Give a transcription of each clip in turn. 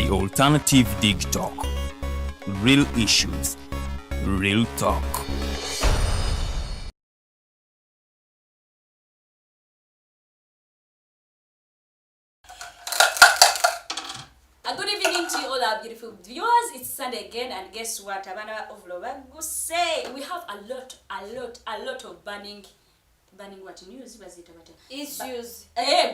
The Alternative Dig Talk. Real issues, real talk. A good evening to all our beautiful viewers. It's Sunday again, and guess what? Abana of Lovaguse. We have a lot of burning what news was it about? Issues.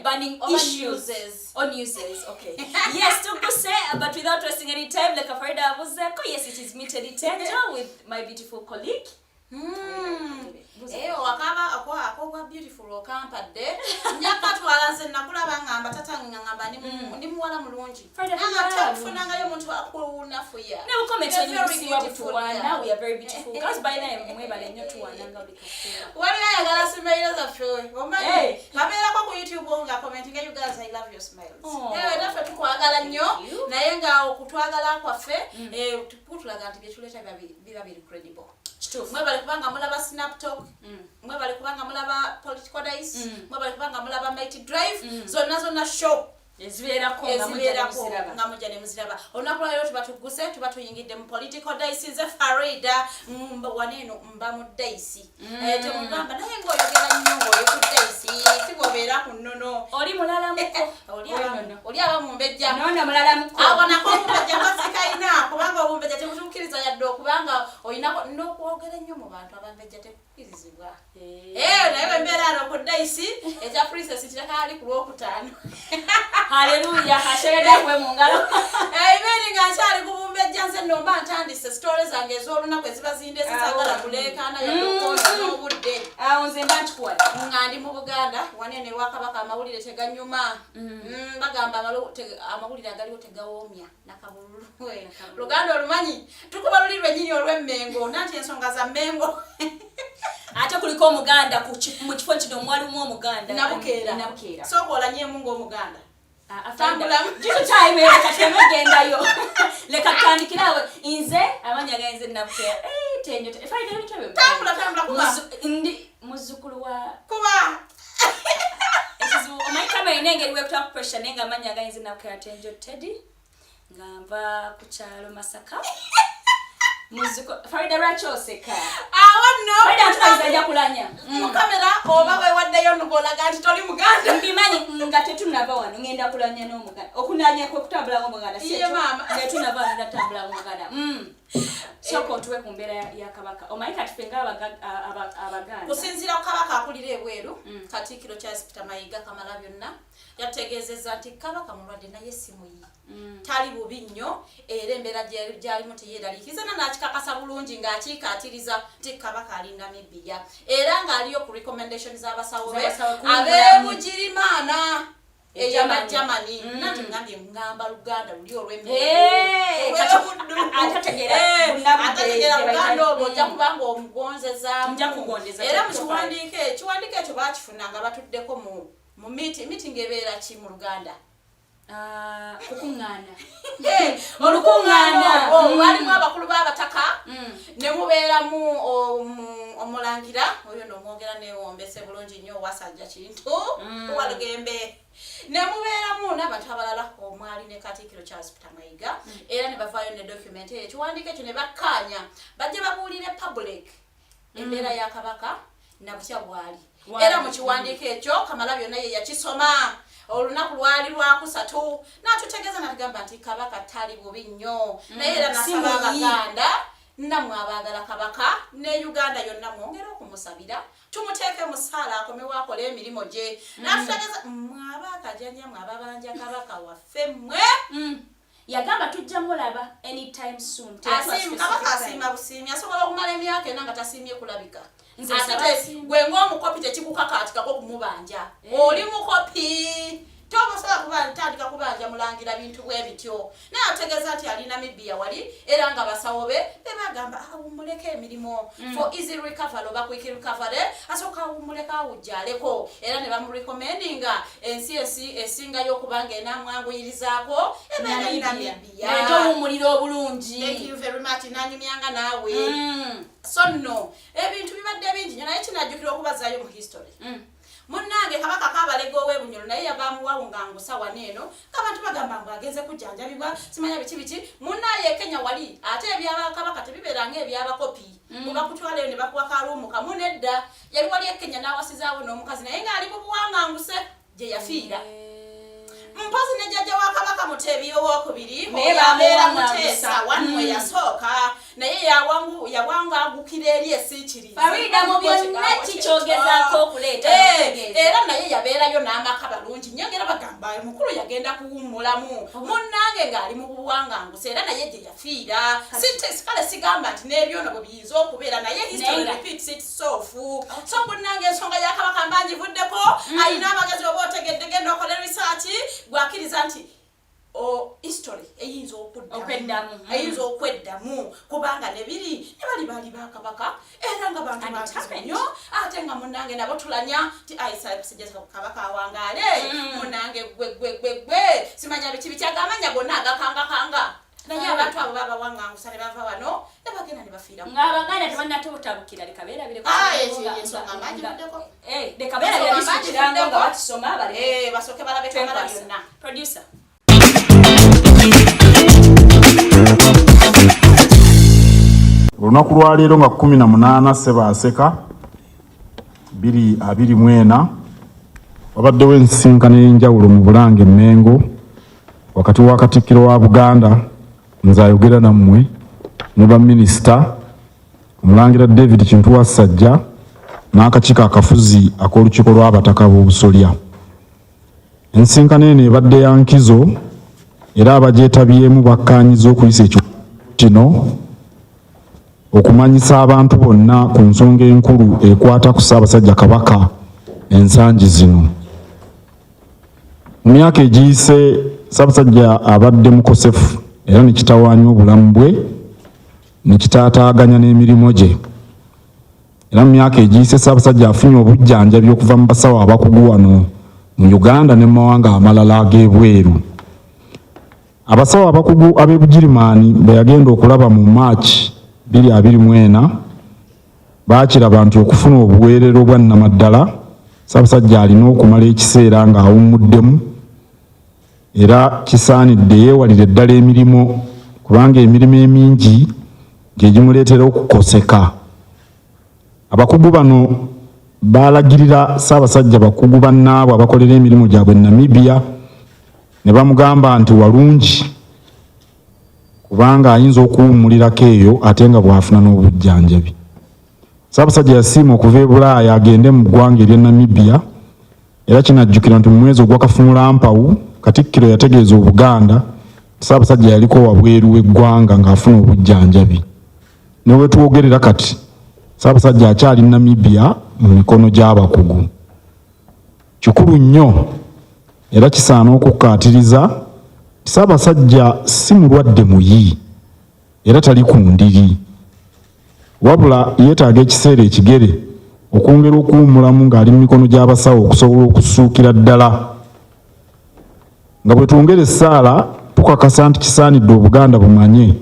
Burning issues. On uses. Okay. Yes, to go say, but without wasting any time, like Farida was there. Yes, it is me, Teangel, with my beautiful colleague. Akaaba akwa beautiful okampadde nyakatwala nze nakulaba ngamba tata ngamba ndi muwala mulungi nanga omuntu akunafuya ne comment on you. We are very beautiful guys. By now mwebale nnyo tuwana nga bikafuya wali ayagala smile zaffe omanyi kabeera kwa YouTube nga commenting you guys. I love your smiles. Naffe tukwagala nnyo naye nga okutwagala kwaffe tukutulaga nti byetuleta biba biri credible. Mwebale kubanga mulaba snap talk, mwebale kubanga mulaba political dice, mwebale kubanga mulaba mighty drive, zonna show ezibeerako nga mujja ne muziraba. Olunaku lero tuba tuguse tuba tuyingidde mu political dice ze Farida waneeno mba mu dice temugamba naye ng'oyogera nnyo ng'oli ku dice sigobeera ku nnono oli mulala muko oli aba Omumbejja nona mulala muko abonako Omumbejja basikaina kubanga Omumbejja temutuukiriza yadde okubanga oyinako n'okwogera nnyo mu bantu abambejja tekukkirizibwa naye bembeera ano ku dice ekya princess kirakaali ku lwokutaano. Hallelujah, hasherede kwe mungalo. Amen nga nkyali ku Omumbejja nze nomba ntandise stories zange ez'olunaku eziba zinde zisagala kuleekaana yakoona n'obudde. Awo nze mba nkikuwa. Nga ndi mu Buganda wanene wa Kabaka amawulire teganyuma. Bagamba amawulire agaliwo tegawoomya nakabululu. Luganda olumanyi tukuba luli lwennyini olw'Emmengo nanti ensonga za Mmengo. Ate kuliko Omuganda mu kifo kino mwalimu Omuganda. Nabukeera. Sooka olanyemu ng'Omuganda. Tambula jitu time katemegendayo leka tandikirawe inze amanya genze nabukeera tenyo Farida bitwe tambula kuba ndi muzukulu wa kuba ekizu omaika mainenge liwe kutaka pressure nenga amanya genze nabukeera Teangel Teddy ngamba ku kyalo Masaka muzukulu Farida rachoseka no Farida twaizajja kulanya mu kamera oba we waddeyo nugolaga nti toli Muganda mbimanyi nga tetunava wano ngenda kulanya n'Omuganda okunanya kwe kutambula ng'Omuganda siye mama tetunava wano ndatambula ng'Omuganda soko tuwe ku mbeera ya Kabaka omanyi kati ffe ng'Abaganda kusinziira ku Kabaka akulira ebweru Katikkiro Charles Peter Mayiga Kamalabyonna yategeezezza nti Kabaka mulwadde naye simuyi tali bubi nnyo era embeera gyalimu teyeeraliikiriza n'akikakasa bulungi ng'akiikaatiriza nti Kabaka ali Namibia era ng'aliyo ku recommendation z'abasawo be ab'Ebugirimaana Germany nanti ngambye ngamba Luganda luli olw'Emmengo atategeera Luganda olwo ojja kubanga omugonzezaamu era mu kiwandiiko ekyo baakifuna nga batuddeko mu meeting ebeera ki mu Luganda kukuŋŋaana olukuŋŋaana walimu abakulu b'abataka ne mubeeramu omulangira oyo n'omwogera neewombese bulungi nnyo owasajja kintu walugembe ne mubeeramu n'abantu abalala omwali ne Katikkiro Charles Peter Mayiga era ne bavaayo ne document eyo ekiwandiiko ekyo ne bakkaanya bajje babuulire public embeera ya Kabaka nabutya bwali era mu kiwandiiko ekyo Kamalabyonna ye yakisoma olunaku lwali lwakusatu n'atutegeeza n'atugamba nti Kabaka tali bubi nnyo naye era nasaba Abaganda nammwe abaagala Kabaka ne Uganda yonna mwongera okumusabira tumuteeke mu ssaala akomewo akola emirimu gye n'atutegeeza mmwe abaakajanja mmwe ababanja Kabaka waffe mmwe yagamba tujja mulaba anytime soon. Kabaka asiima busiimi asobola okumala emyaka ena nga tasiimye kulabika. Ate gwe ng'omukopi tekikukakaatikako kumubanja oli mukopi tomusobola kuba ntandika kubanja mulangira bintu bwe bityo naye ategeeza nti ali Namibia wali era nga basawo be bagamba awummuleko emirimu for easy recovery oba quick recovery asooka awummuleko awujjaleko era ne bamurecommendinga ensi esingayo okubanga enamwanguyirizaako Namibia naye owummulira obulungi. Thank you very much nanyumyanga naawe so no ebintu bibadde bingi naye kinajjukira okubazaayo mu history Munnange kabaka kabalegowe bunyoro naye yabamu wawungango sawa neno kabantu bagamba ngo ageze kujanjabibwa simanya biki munnaye Kenya wali ate ebyaba kabaka tebiberange ebyaba kopi kuba kutwale ne bakuwa kalumu kamunedda yali wali Kenya nawasizaawo n'omukazi naye nga ali mu buwanganguse je yafiira Mpozi ne jajja wa kabaka Mutebi owokubiri oyabeera Muteesa wanwe yasooka naye yawanga agukira eri esiikiri Farida mu byonna kikyogezako okuleeta era naye yabeerayo n'amaka balungi nyongera bagamba mukulu yagenda kuwummulamu munnange ng'ali mu buwanganguse era naye gye yafiira sikale sigamba nti n'ebyono bwe biyinza okubeera naye history repeats itself so munnange ensonga ya kabaka mbanjivuddeko alina amagezi oba otegedde genda okole research gwakiriza nti history eyinza okweddamu kubanga nebiri ne bali bakabaka era nga bantu banyo ate nga munnange nabo tulanya ti aisajeza kabaka awangaale munnange gwe simanya biki agambanya gonna agakangakanga naye abantu abo baba wangangusa ne bava wano ne bagenda ne bafiira ng'Abaganda tebannatubutabukira leka beerabire leka beerabire bisukiranga nga bakisoma basooke balabe kamala byonna producer olunaku lwaleero nga 18 Ssebaaseka 2024 wabaddewo ensisinkano y'enjawulo mu Bulange Mmengo wakati wa Katikkiro wa Buganda nze ayogera nammwe ne baminisita Omulangira David Kintu Wassajja n'akakiiko akafuzi ak'olukiiko lw'abataka b'obusolya. Ensisinkano eno ebadde ya nkizo era abagyetabyemu bakkaanyiza okuyisa ekikolwa kino okumanyisa abantu bonna ku nsonga enkulu ekwata ku Ssaabasajja Kabaka ensangi zino. Mu myaka egiyise Ssaabasajja abadde mukosefu era ne kitawaanya obulamu bwe ne kitaataaganya n'emirimu gye. Era mu myaka egiyise Ssaabasajja afunye obujjanjabi okuva mu basawo abakugu wano mu Uganda ne mu mawanga amalala ag'ebweru. Abasawo abakugu ab'e Bugirimaani be yagenda okulaba mu March 2024 baakiraba nti okufuna obuweerero obwa nnamaddala Ssaabasajja alina okumala ekiseera ng'awummuddemu era kisaanidde yeewalire eddala emirimu kubanga emirimu emingi gye gimuleetera okukoseka. Abakugu bano baalagirira Ssaabasajja bakugu bannaabwe abakolera emirimu gyabwe Namibia ne bamugamba nti walungi kubanga ayinza okuwummulirako eyo ate nga bw'afuna n'obujjanjabi. Ssaabasajja yasiima okuva e Bulaaya agende mu ggwanga ery'e Namibia era kinajjukira nti mu mwezi ogw'Akafumulampawu Katikkiro yategeeza Obuganda Ssaabasajja yaliko wabweru w'eggwanga ng'afuna obujjanjabi. Ne bwe twogerera kati Ssaabasajja akyali Namibia mu mikono gy'abakugu. Kikulu nnyo era kisaana okukkaatiriza Ssaabasajja si mulwadde muyi era tali ku ndiri wabula yeetaaga ekiseera ekigere okwongera okuwummulamu ng'ali mu mikono gy'abasawo okusobola okusuukira ddala. Nga bwe twongera essaala tukakasa nti kisaanidde Obuganda bumanye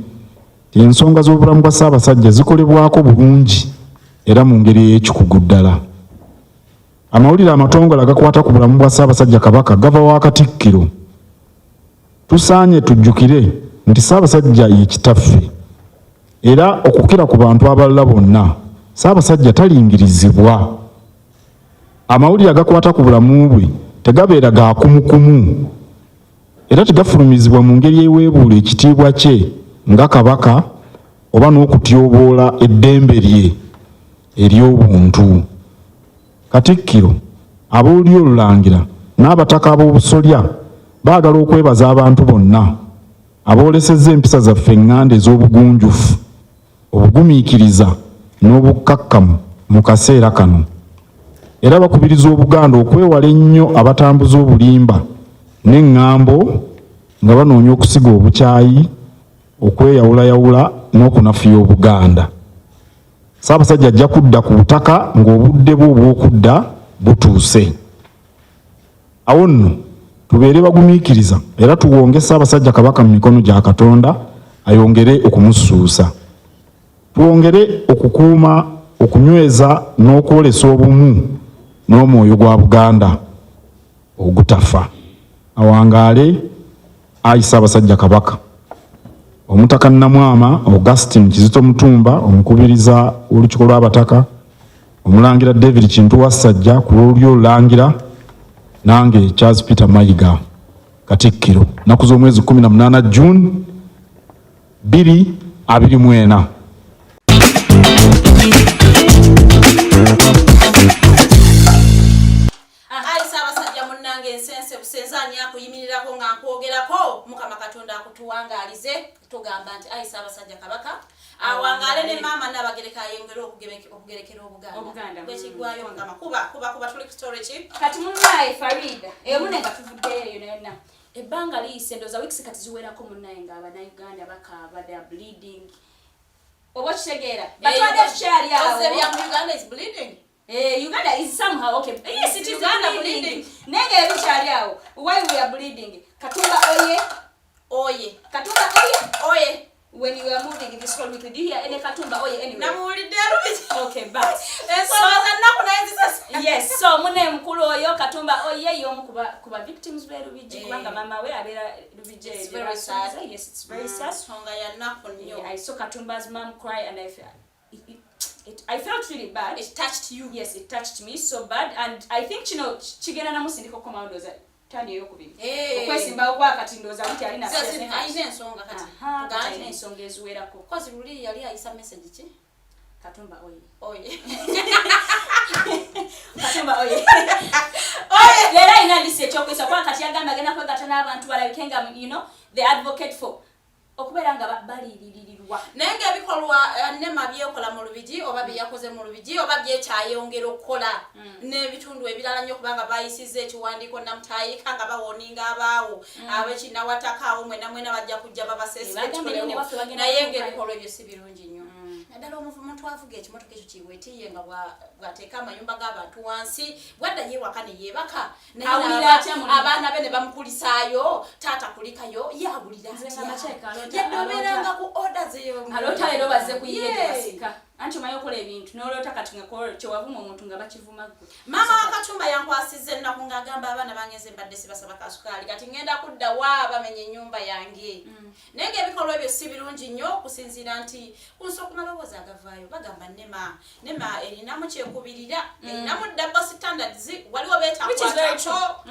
ensonga z'obulamu bwa Ssaabasajja zikolebwako bulungi era mu ngeri ey'ekikugu ddala. Amawulire amatongole agakwata ku bulamu bwa Ssaabasajja Kabaka gava wa Katikkiro. Tusaanye tujjukire nti Ssaabasajja ye kitaffe era okukira ku bantu abalala bonna Ssaabasajja talingirizibwa. Amawulire agakwata ku bulamu bwe tegabeera ga kumukumu era tegafulumizibwa mu ngeri eweebuula ekitiibwa kye nga Kabaka oba n'okutyoboola eddembe lye ery'obuntu. Katikkiro aboolya olulangira n'abataka ab'obusolya baagala okwebaza abantu bonna aboolesezza empisa zaffe eŋŋanda ez'obugunjufu obugumiikiriza n'obukkakkamu mu kaseera kano era bakubiriza Obuganda okwewala ennyo abatambuza obulimba n'eŋŋambo nga banoonya okusiga obukyayi okweyawulayawula n'okunafuya Obuganda. Ssaabasajja ajja kudda ku butaka ng'obudde bwe obw'okudda butuuse. Awo nno tubeere bagumiikiriza era tuwonge Ssaabasajja Kabaka mu mikono gya Katonda ayongere okumusuusa. Tuwongere okukuuma, okunyweza n'okwolesa obumu n'omwoyo gwa Buganda ogutafa. Awangaale Ayi Ssaabasajja Kabaka. Omutaka Namwama Augustine Kizito Mutumba omukubiriza olukiiko lw'abataka, Omulangira David Kintu Wassajja ku lw'olulyo Lulangira, nange Charles Peter Mayiga Katikkiro. Nnaku z'omwezi 18 June 2024. Ensense busenzani akuyimirirako nga nkwogerako Mukama Katonda akutuwangalize tugamba nti Ayi Ssaabasajja Kabaka awangaale ne maama n'abagereka ayongera okugerekera Obuganda kwekigwayo Mukama kuba tuli ku story ki kati munnaye Farida ebune nga tuvuddeyo yonna ebbanga liyise ndoza weeks kati ziwerako munnaye nga Abannayuganda bakaaba they are bleeding oba kitegeera batwala tukyali awo Uganda is bleeding. Uganda is somehow okay. Yes, it is Uganda bleeding. Nenge ebikyali awo. Why we are bleeding? Katumba oye. Katumba oye. When you are moving in this whole week, did you hear any Katumba oye anyway? Namulidde Rubiji. Okay, but yes, so mune mukulu oyo Katumba oye yomu kuba victims be Rubiji kubanga mama we abera Rubiji. It's very sad. Yes, it's very sad. Songa ya naku nnyo. I saw Katumba's mom cry and I felt really bad. It touched you. Yes, it touched me so bad, and I think chigenda namusindiko koma ndoza tani yokubiri. Okwesimba okwa kati ndoza kuti ali na stress. Aine ensonga kati. Kati aine ensonga ezuwerako. Kozi luli yali ayisa message ki? Katumba oye. Katumba oye. Lera ina lise chokwesa kwa kati yagamba agenda kwegatana abantu balabikenga the advocate for okuberanga baliririrwa nenge ebikolwa Nema byekola mu Lubigi oba byakoze mu Lubigi oba byekyayongera okukola n'ebitundu ebirala nnyo kubanga bayisize ekiwandiiko namutayika nga bawoninga abaawo abekinawatakawo mwena bajja kujja babasese naye ng'ebikolwa ebyo si birungi nnyo naddala omuntu avuga ekimotoka ekyo kiweetiye nga bw'ateeka amayumba g'abantu wansi bwadda yeewaka ne yeebaka abaana be ne bamukulisaayo taata kulikayo yabulira yadoberanga ku orders alota ero bazze kuyiyede basika anti omanyi okola ebintu n'olota kati nga kyewavuma omuntu nga bakivuma gwe maama wa Katumba yankwasizza ennaku ng'agamba abaana bangenze mbadde sibasaba kasukaali kati ngenda kudda wa bamenye ennyumba yange naye ng'ebikolwa ebyo si birungi nnyo okusinziira nti kunsobola kumalowooza agavaayo bagamba nema erinamu kyekubirira erinamu double standards waliwo beetakwatako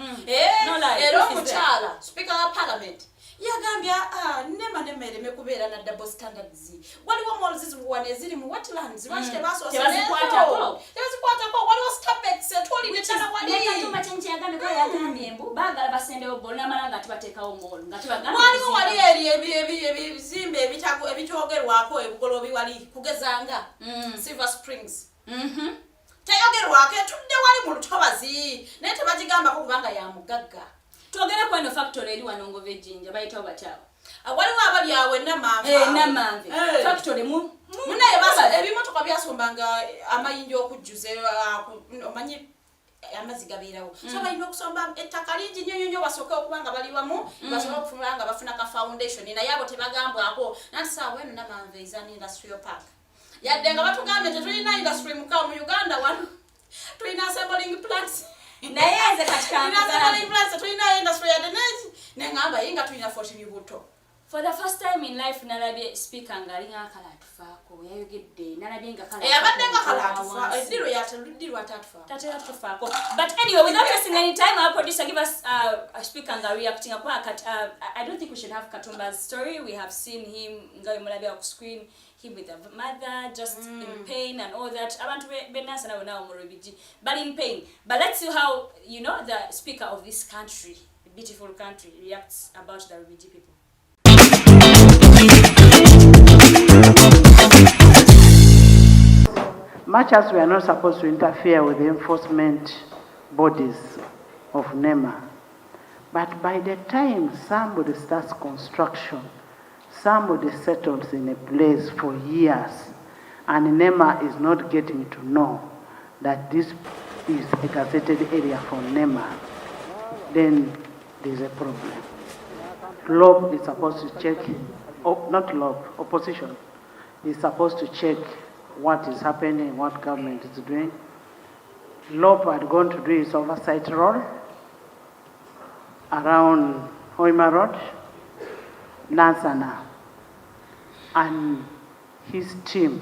era omukyala speaker wa parliament yagambya Nema ereme kubeera na double standards waliwo malls wana eziri mu wetlands lwaki tebazikwatako waliwo stapex twolindetana wali Katuma kyenki yagambye embu baagala basendewo bonna malanga tibateekawo mall nga tibagamba waliwo wali eri ebizimbe ebityogerwako ebugolobi wali kugezanga Silver Springs teyogerwako etudde wali mu lutobazi naye tebagigambako kubanga ya mugagga twogere ku eno factory eri wano Ngove Jinja bayitawo batyawo waliwo abali awo Namanve factory munaye ebimotoka byasombanga amayinja okujjuza omanyi amazzi gabeerawo so balina okusomba ettaka lingi nnyo basooke okubanga bali wamu basobola okufuna nga bafuna ka foundation naye abo tebagambwako nanti saawa eno Namanve is an industrial park yadde nga batugambye tetulina industry mukawa mu Uganda wano tulina assembling plants naye nze katika tulina industry ya denezi nengamba yinga tulina 40 buto for the first time in life nalabye speaker ngali ngakala atufaako yayogedde nalabye ngakala abadde ngakala atufa ediro yataluddirwa tatufaako but anyway without wasting any time our producer give us a speaker nga reacting upon I don't think we should have Katumba's story. We have seen him ngayo mulabye ku screen him with a mother just in pain and all that abantu benasa nawe nawo mu Rubiji but in pain. But let's see how the speaker of this country, a beautiful country, reacts about the Rubiji people. Much as we are not supposed to interfere with the enforcement bodies of NEMA, but by the time somebody starts construction, somebody settles in a place for years, and NEMA is not getting to know that this is a gazetted area for NEMA, then there's a problem. LOB is supposed to check, not LOB, opposition is supposed to check what is happening, what government is doing. Lope had gone to do his oversight role around Hoima Road, Lansana, and his team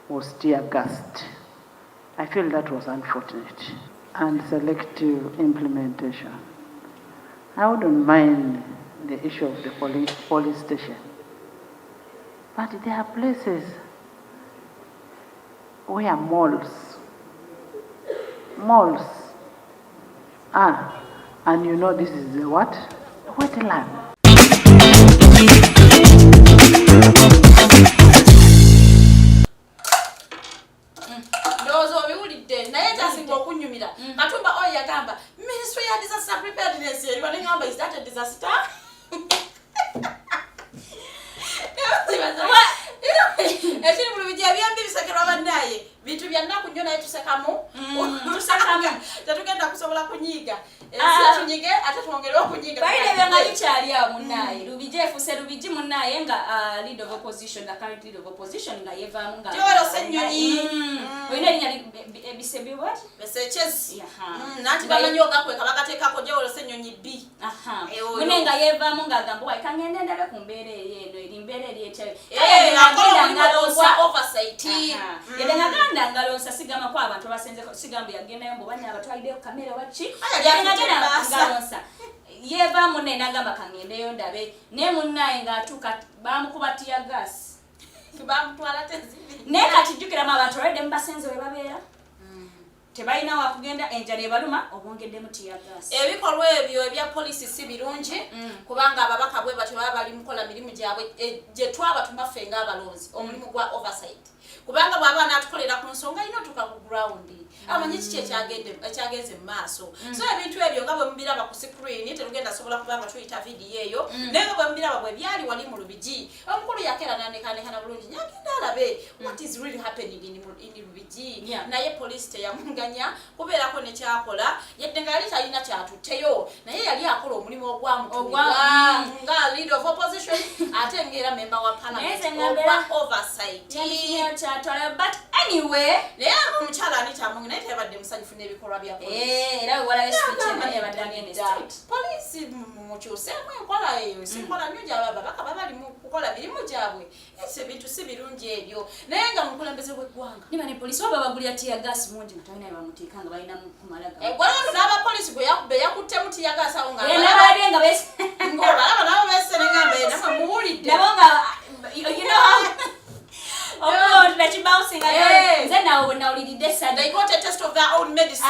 was tear gassed. I feel that was unfortunate and selective implementation. I wouldn't mind the issue of the police station, but there are places where malls are, and you know this is the what? Wetland. Ndozo biwulidde naye kyasinga okunyumira Katumba oyo yagamba Ministry ya Disaster Preparedness eri wanengamba is that a disaster? Ekiri mu lubijja byambi bisekerwa bannaye bintu byannaku nnyo naye tusekamu tetugenda kusobola kunyiiga tunyige ate twongere okunyiiga Farida byanga bikyali awo munnaye Lubijja efuse Lubijji munnaye nga lead of opposition the current lead of opposition nga yevaamu nga Jolo Ssennyonyi oyina erinnya ebisebyo what? Besekezi nanti bamanyi ogakweka bagateekako Jolo Ssennyonyi B mune nga yevaamu ng'agamba wayi kangende ndabe ku mbeera eno eri mbeera eri ekyayo yadde ngaganda ngalonsa sigamba ko abantu basenze sigamba yagendayo mbu banya abatwalideyo kamera waki yagenda ngalonsa yeva munne nagamba kangendeyo ndabe ne munnaye ng'atuuka bamukuba tiya gas bamutwala tezibi naye kati jjukiramu abantu olwedde mubasenze we babeera tebalina wakugenda enjala ebaluma obongeddemu tiya gas ebikolwa ebyo ebya poliisi si birungi kubanga ababaka bwe batyo baba bali mukola mirimu gyabwe gye twabatuma ffe ng'abalonzi omulimu gwa oversight kubanga bw'aba n'atukolera ku nsonga ino tuka ku ground amanyi kiki ekyagenze mu maaso so ebintu ebyo nga bwe mubiraba ku screen terugenda sobola kubanga tuyita vidiyo eyo naye nga bwe mubiraba bwe byali wali mu Lubigi omukulu yakeera n'anekanekana bulungi nyagenda alabe what is really happening in Lubigi naye poliisi teyamunganya kubeerako nekyakola yadde nga yali talina kyatutteyo naye yali akola omulimu ogwamutulibwa nga lead of opposition ate ng'era member wa parliament ogwa oversight but anyway naye omukyala anitamungi naye tebadde musanyufu n'ebikolwa bya era wewalayo speech emani yabadde agenda state poliisi mukyuseemu enkola eyo sinkola nnyo gyababaka babali mu kukola mirimu gyabwe ebintu si birungi ebyo naye nga mukulembeze bw'eggwanga niba ne polisi oba bagulya tiya gas mungi mutabina bamuteeka nga balina kumalaga gwalano n'abapoliisi gwe yakuttemu tiya gas awo ng'abalabye nga ng'obalaba nabo beesenengambe namwe muwulidde nabo nga you know oh that you bouncing again then now when now did this they got a test of their own medicine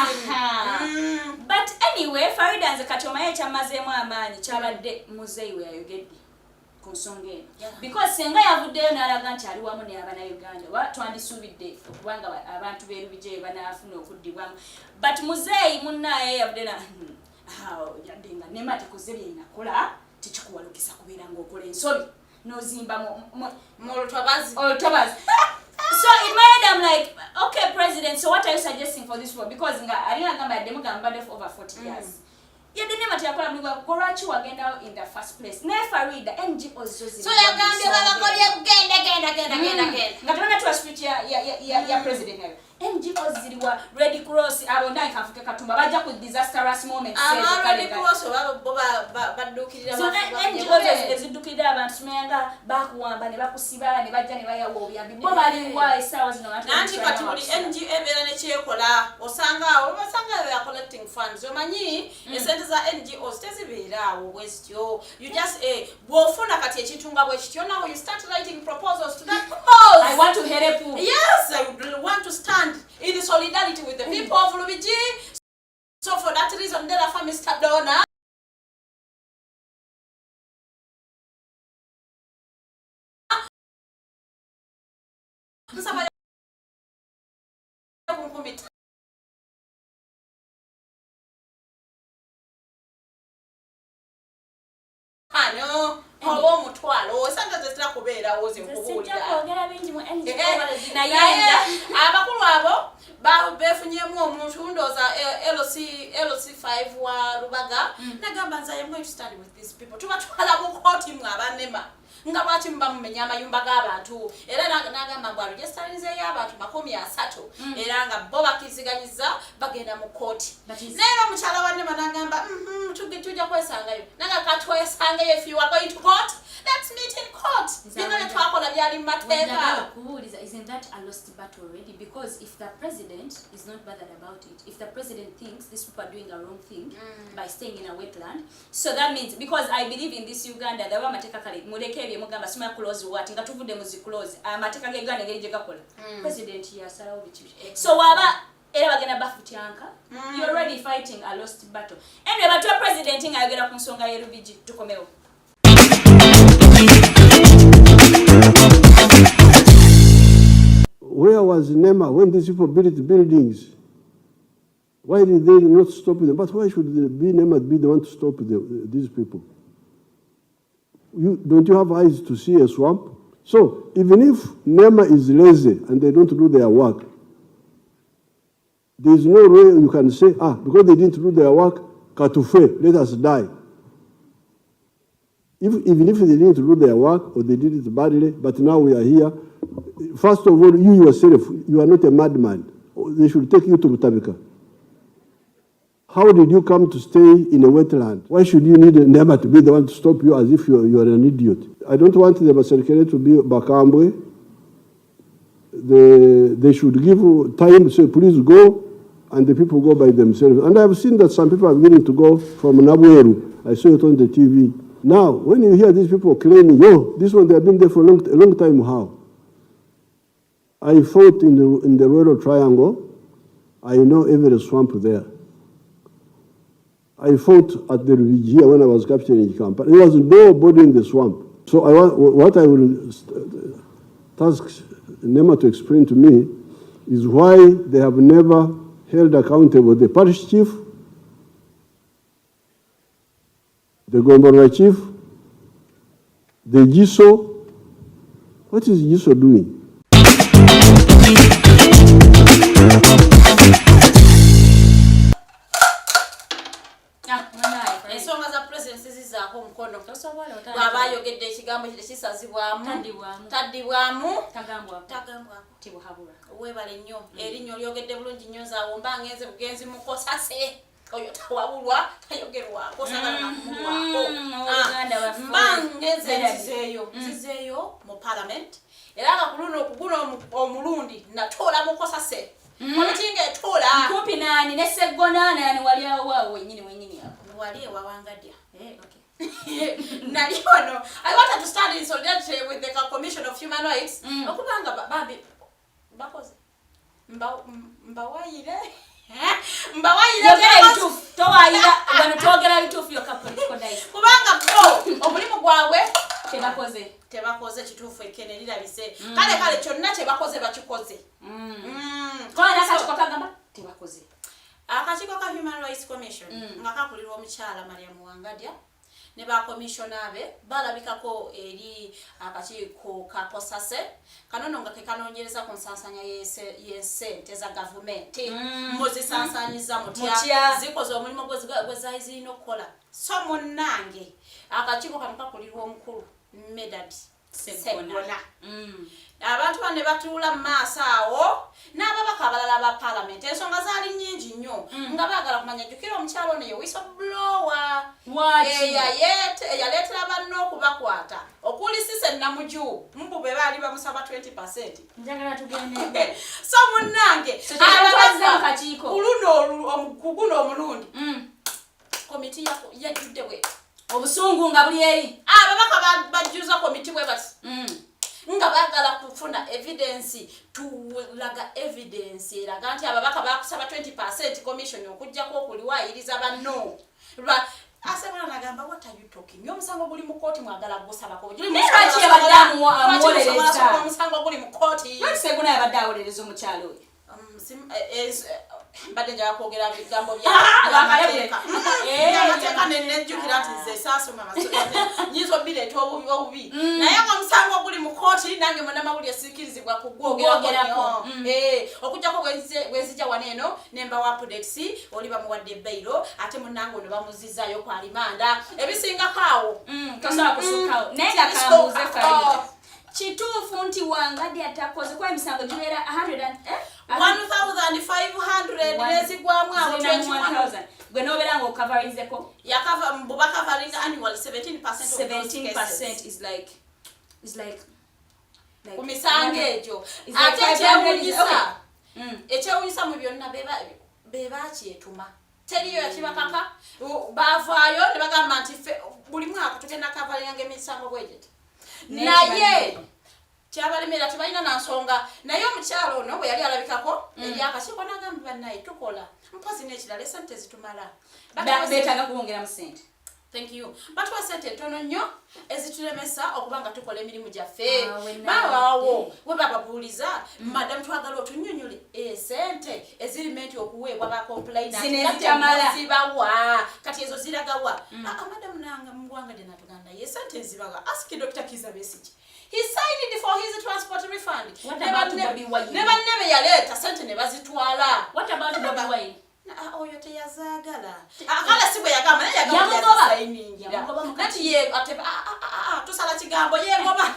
but anyway Farida nze kati omaye kyamazeemu amaanyi kyabadde muzeeyi we yayogedde ku nsonga eno because senga yavuddeyo n'alaga nti ali wamu ne Abannayuganda twandisuubidde okubanga abantu b'Erubijja banaafuna okuddibwamu but muzeeyi munnaye yavudde na yadde nga nema tekoze bye nakola tekikuwalukisa kubeera ng'okola ensobi nozimba mu lutabazi so in my head I'm like okay president so what are you suggesting for this for because nga alina gamba yadde mugamba for over 40 years yadde nema teyakola mulimu lwaki wagenda in the first place ne Farida NGOs so yagambye babakolye genda nga tubona tuwa speech ya president nayo NGOs ziriwa Red Cross abo ndai kafuke Katumba bajja ku disastrous moments Red Cross badukirira NGOs ezidukirira abantu tumenga bakuwamba ne bakusiba ne bajja ne bayawo obuyambi bo bali wa esawa zino nanti kati buli NGO ebeera ne kyekola osanga they are collecting funds omanyi esente za NGOs tezibeera awo bwesityo you just bwofuna kati ekintu nga bwekityo now you start writing proposals to that cause I want to help you yes I want to stand in solidarity with the people of Lubigi. So for that reason, there are Mr. Donna. abakulu abo befunyemu omuntu ndoza LC5 wa Lubaga nagamba nze I am going to study with these people tubatwala mu court mwe abanema nga lwaki muba mumenya amayumba g'abantu era n'agamba bwa registarinze y'abantu 30 era nga bo bakkiziganyiza bagenda mu kooti leero omukyala wanne banagamba tujja kwesangayo naga katwesangayo if you are going to court let's meet in court bino twakola byali mu mateeka. Isn't that a lost battle already? Because if the president is not bothered about it, if the president thinks these people are doing a wrong thing by staying in a wetland, so that means, because I believe in this Uganda, there were mateka kale mulekebye mugamba sima close what nga tuvude mu close mateka ge Uganda ge gakola president yasalawo bichi so waba era bagenda bafutyanka you're already fighting a lost battle anyway batwa president ngayogera ku nsonga y'erubiji tukomewo. Where was NEMA when these people built buildings? Why did they not stop them? But why should NEMA be the one to stop these people? Don't you have eyes to see a swamp? So even if NEMA is lazy and they don't do their work, there is no way you can say, because they didn't do their work, katufe, let us die. Even if they didn't do their work or they did it badly, but now we are here. First of all, you yourself, you are not a madman. They should take you to Rutabika. How did you come to stay in a wetland? Why should you need a neighbor to be the one to stop you as if you are an idiot? I don't want the Baserikale to be Bakambwe. They should give time to say, please go, and the people go by themselves. And I've seen that some people are willing to go from Nabweru. I saw it on the TV. Now, when you hear these people claiming, this one, they have been there for a long time, how? I fought in the Royal Triangle. I know every swamp there. I fought at the Riviera when I was capturing the camp. There was nobody in the swamp. So what I will task NEMA to explain to me is why they have never held accountable the parish chief, the Gombora chief, the GISO. What is GISO doing? Ensonga za president zizaako omukono bw'aba ayogedde ekigambo kiri kisazibwamu taddibwamu tagambwako tibuhabulwa weebale nnyo erinnya olyogedde bulungi nnyo nzaawo mba ngenze bugenzi mukosase oyo tawabulwa tayogerwako sagamulwako mba ngenze nzizeeyo mu parliament era nga kuno omulundi natoola mukosase omutinga etoola kumpi nani ne Seggona nani wali awo wenyini hapo wali ewawangadya okay. Naliono, I wanted to stand in solidarity with the Commission of Human Rights. Okubanga babi bakoze mbawayire towayira wanatogera bitufu yokapolitiko dice kubanga omulimu gwabwe tebakoze kituufu ekenelira bise kale kyonna kyebakoze bakikoze kwana akatiko kagamba tebakoze akakiiko ka Human Rights Commission nga kakulirwa omukyala Mariam Wangadya ne ba commissioner be balabikako eri akakiiko ka Kosase kanono nga kekanonyereza ku nsansanya y'ensente za gavumenti muzisansanyiza mutya zikoze omulimu gwezayizirina okukola so munnange akakiiko kano kakulirwa omukulu Medad Seggona abantu bane batuula mu maaso awo n'ababaka abalala ba parliament ensonga zaali nnyingi nnyo nga baagala kumanya jjukira omukyalo ono ye whistleblower eyaleetera banno okubakwata okuli Sise Namuju mbu be baali bamusaba 20%. Njagala tugende so munnange kuguno omulundi komiti yajjudde bwe obusungu nga buli eri ababaka bajjuza komiti bwe bati nga bagala kufuna evidence tulaga evidence eraga nti ababaka bakusaba 20% commission okujjako okuliwaayiriza banno asabula nagamba what are you talking omusango guli mu kooti mwagala gusabako omusango guli mu kooti Seggona yabadde awolereza omukyalo oyo mbadde njala kwogera bigambo byamateeka nenejjukira nti nze saasoma nyinza obireeta obubi naye nga omusango oguli mu kooti nange munnamawulire siikirizibwa kugwogerako okujjako bwenzija wano eno nembawa updates oli bamuwadde ebbeiro ate munnange ono bamuzizaayo ku alimanda ebisingako awo tosobola kusukkawo naye nga kambuuze Farida kituufu nti Wangadde atakoze kuba emisango gibeera 1,500 nezigwamu awo 21,000 gwe nobeera nga okavarizeko buba covering annual 17% is like ku misango egyo ate ekyewunyisa mu byonna be bakyetuma teriyo yakibakaka bavaayo ne bagamba nti buli mwaka tugenda kavaringa emisango bwegeti naye kyabalemera tebalina nansonga naye omukyalo ono bwe yali alabikako eryakakiiko nagamba bannaye tukola mpozi n'ekirala esente zitumala beetaaga kuwongera mu sente. Thank you. Batuwa sente ntono nnyo ezitulemesa okuba nga tukola emirimu gyaffe babawo we bababuuliza madam twagala otunnyonnyole sente ezirimenti okuweebwa bakomplainazibawa kati ezo ziragawa madam nanga mugwanga natuganda ye sente ezibawa ask Dr. Kiza Besiki. He signed it for his transport refund. Never yaleeta sente ne bazitwala. What about Bobby Wine? Oyo teyazagala akala sibwe yagamba naye yagamba kati ye tusala kigambo yegoba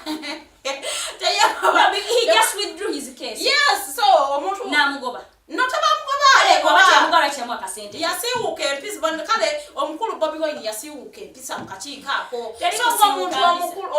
teyegoba he just withdrew his case. Yes, so omuntu namugoba yasiwuka empisi kale omukulu Bobby Wine yasiwuka empisa mu kakiiko ako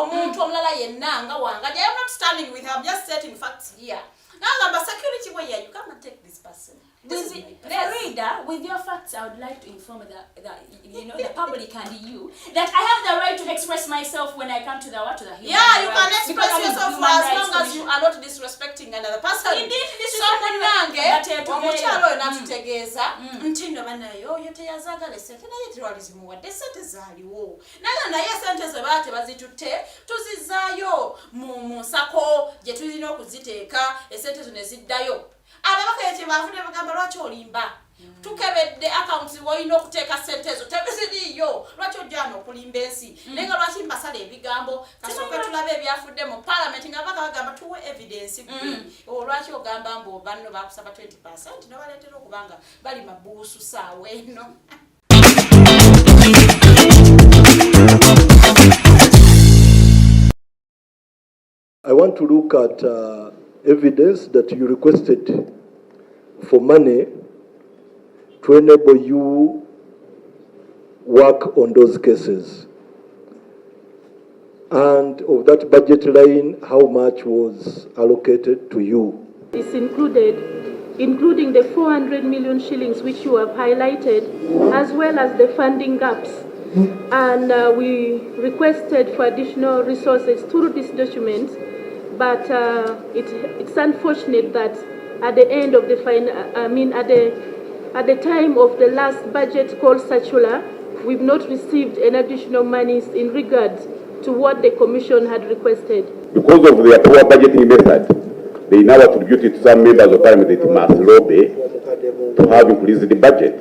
omuntu omulala yenna nga Wangadde. I am not standing with her, I'm just stating facts here. Nagamba security way you come and take this person. Farida, with your facts, I would like to inform the public and you that I have the right to express myself when I come to the human you can express yourself as long as you are not disrespecting another person. Indeed, omukyalo natutegeeza nti nno banaye oyo teyazagala esente naye terwalizimuwadde esente zaaliwo naye sente ze baate bazitutte tuzizaayo mu nsako gye tulina okuziteeka esente zo ne ziddayo. Ababaka ekye bafune bagamba lwaki olimba tukebedde accounts woyina okuteeka sente ezo tebiziriyo lwaki ojjana okulimba ensi naye nga lwaki mbasala ebigambo kasooka tulabe ebyafudde mu parliament nga baka bagamba tuwe evidence lwaki ogamba mbu banno bakusaba 20% nobaleetera okubanga bali mabuusu saawa eno. I want to look at evidence that you requested for money to enable you work on those cases. And of that budget line, how much was allocated to you? It's including the 400 million shillings which you have highlighted, as well as the funding gaps. And we requested for additional resources through this document. But it's unfortunate that at the end of the at the time of the last budget call circular, we've not received an additional monies in regard to what the Commission had requested. Because of their poor budgeting method, they now attribute it to some members of Parliament that must lobby to have increased the budget,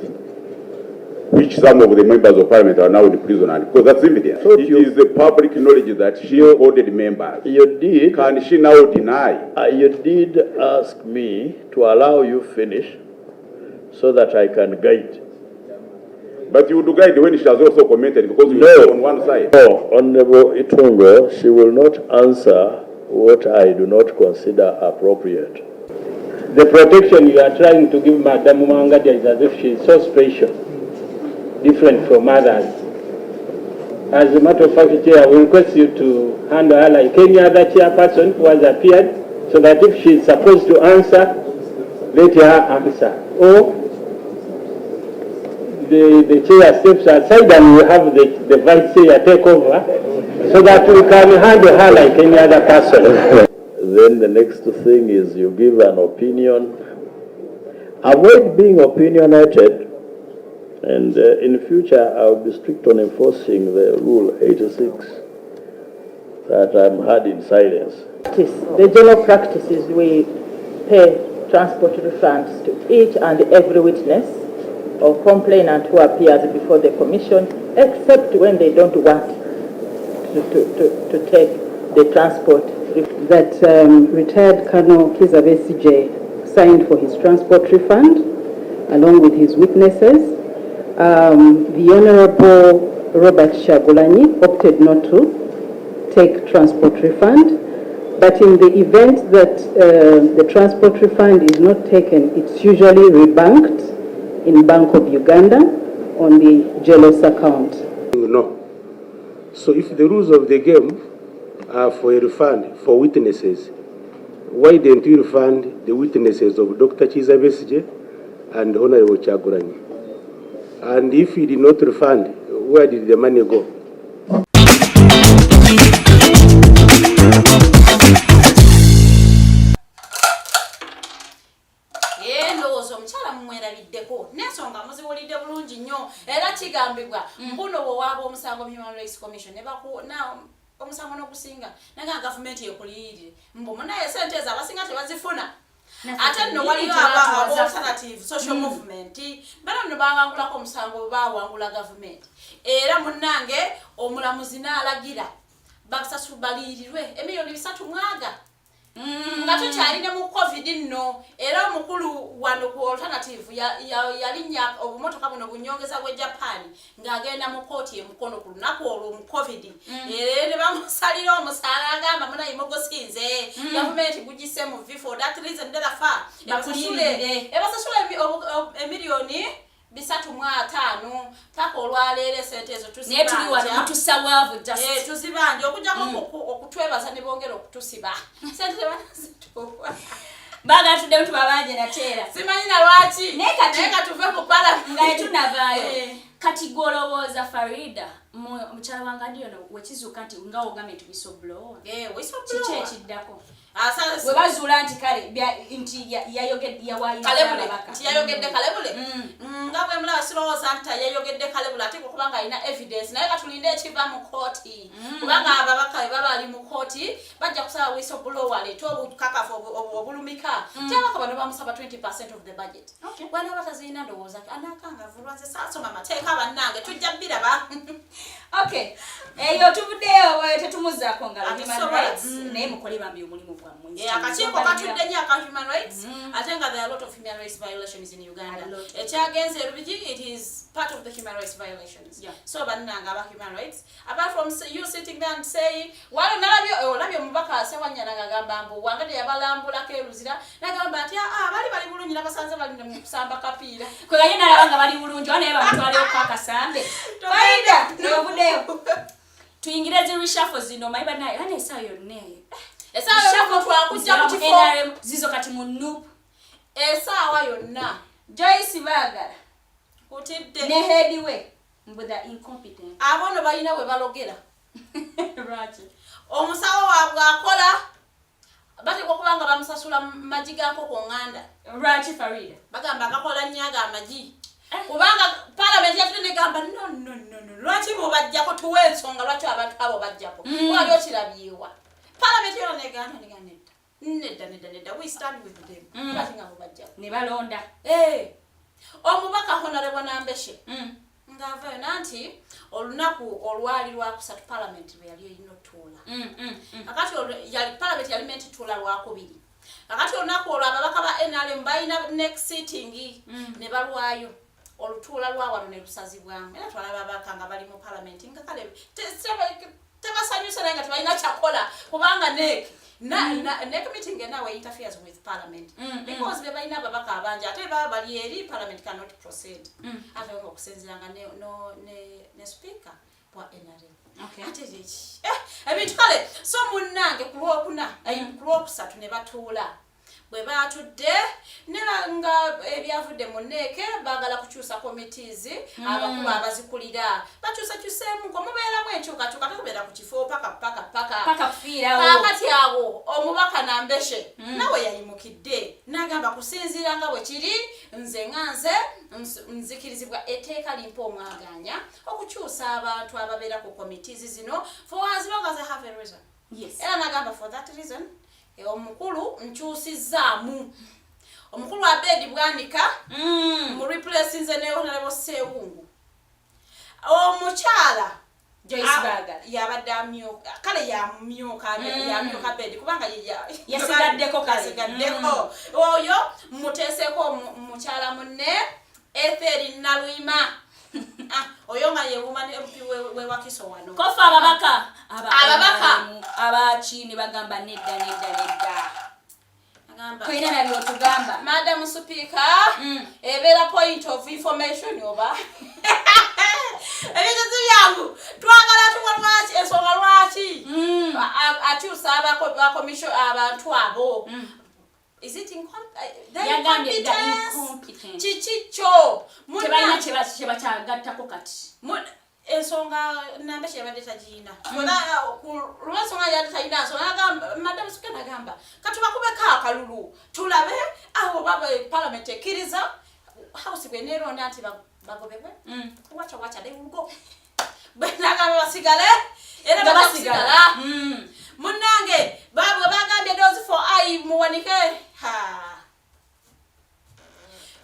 which some of the members of Parliament are now in prison, and because that's evidence. So it is the public knowledge that she ordered members. You did. Can she now deny? You did ask me to allow you finish so that I can guide. But you would guide when she has also commented because you are on one side. No, Honorable Itungo, she will not answer what I do not consider appropriate. The protection you are trying to give Madam Wangadde is as if she is so special, different from others. As a matter of fact, Chair, we request you to handle her like any other chairperson who has appeared, so that if she is supposed to answer, let her answer. Or the chair steps aside and we have the vice chair take over, so that we can handle her like any other person. Then the next thing is you give an opinion. Avoid being opinionated, and in future I will be strict on enforcing the Rule 86 that I'm heard in silence. The general practice is we pay transport refunds to each and every witness or complainant who appears before the Commission, except when they don't want to take the transport. That retired Colonel Kizza Besigye signed for his transport refund along with his witnesses. The Honourable Robert Shagulanyi opted not to take transport refund, but in the event that the transport refund is not taken, it's usually rebanked in Bank of Uganda on the jealous account. No. So if the rules of the game are for a refund for witnesses, why didn't you refund the witnesses of Dr. Kizza Besigye and Honorable Kyagulanyi? And if you did not refund, where did the money go? Nensonga muziwulidde bulungi nnyo era kigambibwa mbuno bwe waaba omusango mu Human Rights Commission ne omusango n'okusinga naga gavumenti ekuliyirire mbu munaye sente ezo abasinga tebazifuna ate nno waliyo alternative social movement bano nno bawangulako omusango bawangula gavumenti era munnange omulamuzi n'alagira baliyirirwe emiliyoni 3 mwaga nga tukyalina mu covid nno era omukulu wano ku alternative yalinnya obumotoka buno bunyongeza bwe Japan ng'agenda mu kooti emukono ku lunaku olwo mu covid era ne bamusalira omusaala agamba munaye mugusinze gavumenti gugise mu vifo that reason delafa ebasasula emiliyoni 3.5 paka olwaleero sente ezo tuzibanje okujjako okutwebaza ne bongera okutusiba sente banazituwa baga tudde tubabanje nateera simanyi na lwaki neka tuve ku pala nga tunavaayo kati golowooza Farida mukyala wange ndiyo wekizuka nti nga ogambye nti whistleblower kiki ekiddako we bazuula nti kale nti yayogedde kalebule nga bwe mulaba sirowooza nti yayogedde kalebule ate kubanga alina evidence naye katulinde ekiva mu kooti kubanga ababaka baba ali mu kooti bajja kusaba whistleblower aleete obukakafu obulumika kyabaka bano bamusaba 20% of the budget bwana batazirina ndowooza anakangavu lwanze saasoma amateeka bannange tujja biraba okay eyo tubuddeyo tetumuzaako nga human rights naye mukole bambi omulimu gwammwe akakiiko katudde nnyo aka human rights ate nga there are a lot of human rights violations in Uganda ekyagenze Rubiji it is part of the human rights violations so bannanga aba human rights apart from you sitting there and saying wale nalabyo omubaka Sewanyana ngagamba mbu wange yabalambulako eruzira nagamba nti bali bulungi nabasanze bali mu kusamba kapiira kweganye nalabanga bali bulungi wana bamutwaleyo kwakasambe Farida nobuddeyo tuyingire zirishafo zino mayiba naye ane esayo yonneeyo esaawa twakujja ku kifo zizo kati mu nup esaawa yonna Joyce baagala kutidde ne head we mbudha incompetent abono balina we balogera right omusawo waabwe akola batekwa kubanga bamusasula majiga nkoko nganda right Farida bagamba akakola nyaga amaji kubanga parliament yatune gamba no lwaki mubajjako tuwe ensonga lwaki abantu abo bajjako wali okirabyiwa parliament yona nedda we stand with them batinga mubajjako ne balonda omubaka honorable Nambeshe ngavayo nanti olunaku olwali lwakusatu parliament lwe yali erina otuula akati yali parliament yali meant tuula lwakubiri akati olunaku olwo ababaka ba NRM balina next sitting ne balwayo olutuula lwawano ne lusazibwamu era twalaba ababaka nga bali mu parliament nga kale tebasanyusa naye nga tebalina kyakola kubanga NEC meeting nawe interferes with parliament because be balina ababaka abangi ate baba bali eri parliament cannot proceed ate okusinziranga ne speaker wa NRM ate leki ebintu kale so munnange ku lwokusatu ne batuula bwe batudde nga ebyavudde mu NEC baagala kukyusa committees abakulu abazikulira bakyusakyuseemu ko mubeeramu enkyukakyuka tukubeera ku kifo paka kufiirawo kakati awo omubaka Nambeshe nawe yayimukidde n'agamba kusinziira nga bwe kiri nze nzikirizibwa etteeka limpa omwaganya okukyusa abantu ababeera ku committees zino for as long as I have a reason era n'agamba for that reason omukulu nkyusizaamu omukulu wa bedi bwanika mu replace nze ne honorable Sewungu omukyala Joyce Baga yabadde amyuka kale yamyuka bedi kubanga yasigaddeko oyo muteeseko mukyala munne Etheri Nalwima oyo nga ye woman MP we wakiso wano kofa ababaka abachini bagamba nedda Koina na byo tugamba Madam Speaker ebera point of information oba ebyo byangu twagala tukolwaki ensonga lwaki akyusa ba commission abantu abo is it incompetent chichicho tebaina cheba kyagattako kati ensonga nambe kyebadde tagina lwensonga yadde tagina nsonga Madam Speaker nagamba katubakubeko akalulu tulabe abo baba parliament ekkiriza house bweneronda nti bagobebwe wacha they will go benagamba basigale era basigala munange bagambye those for I muwanike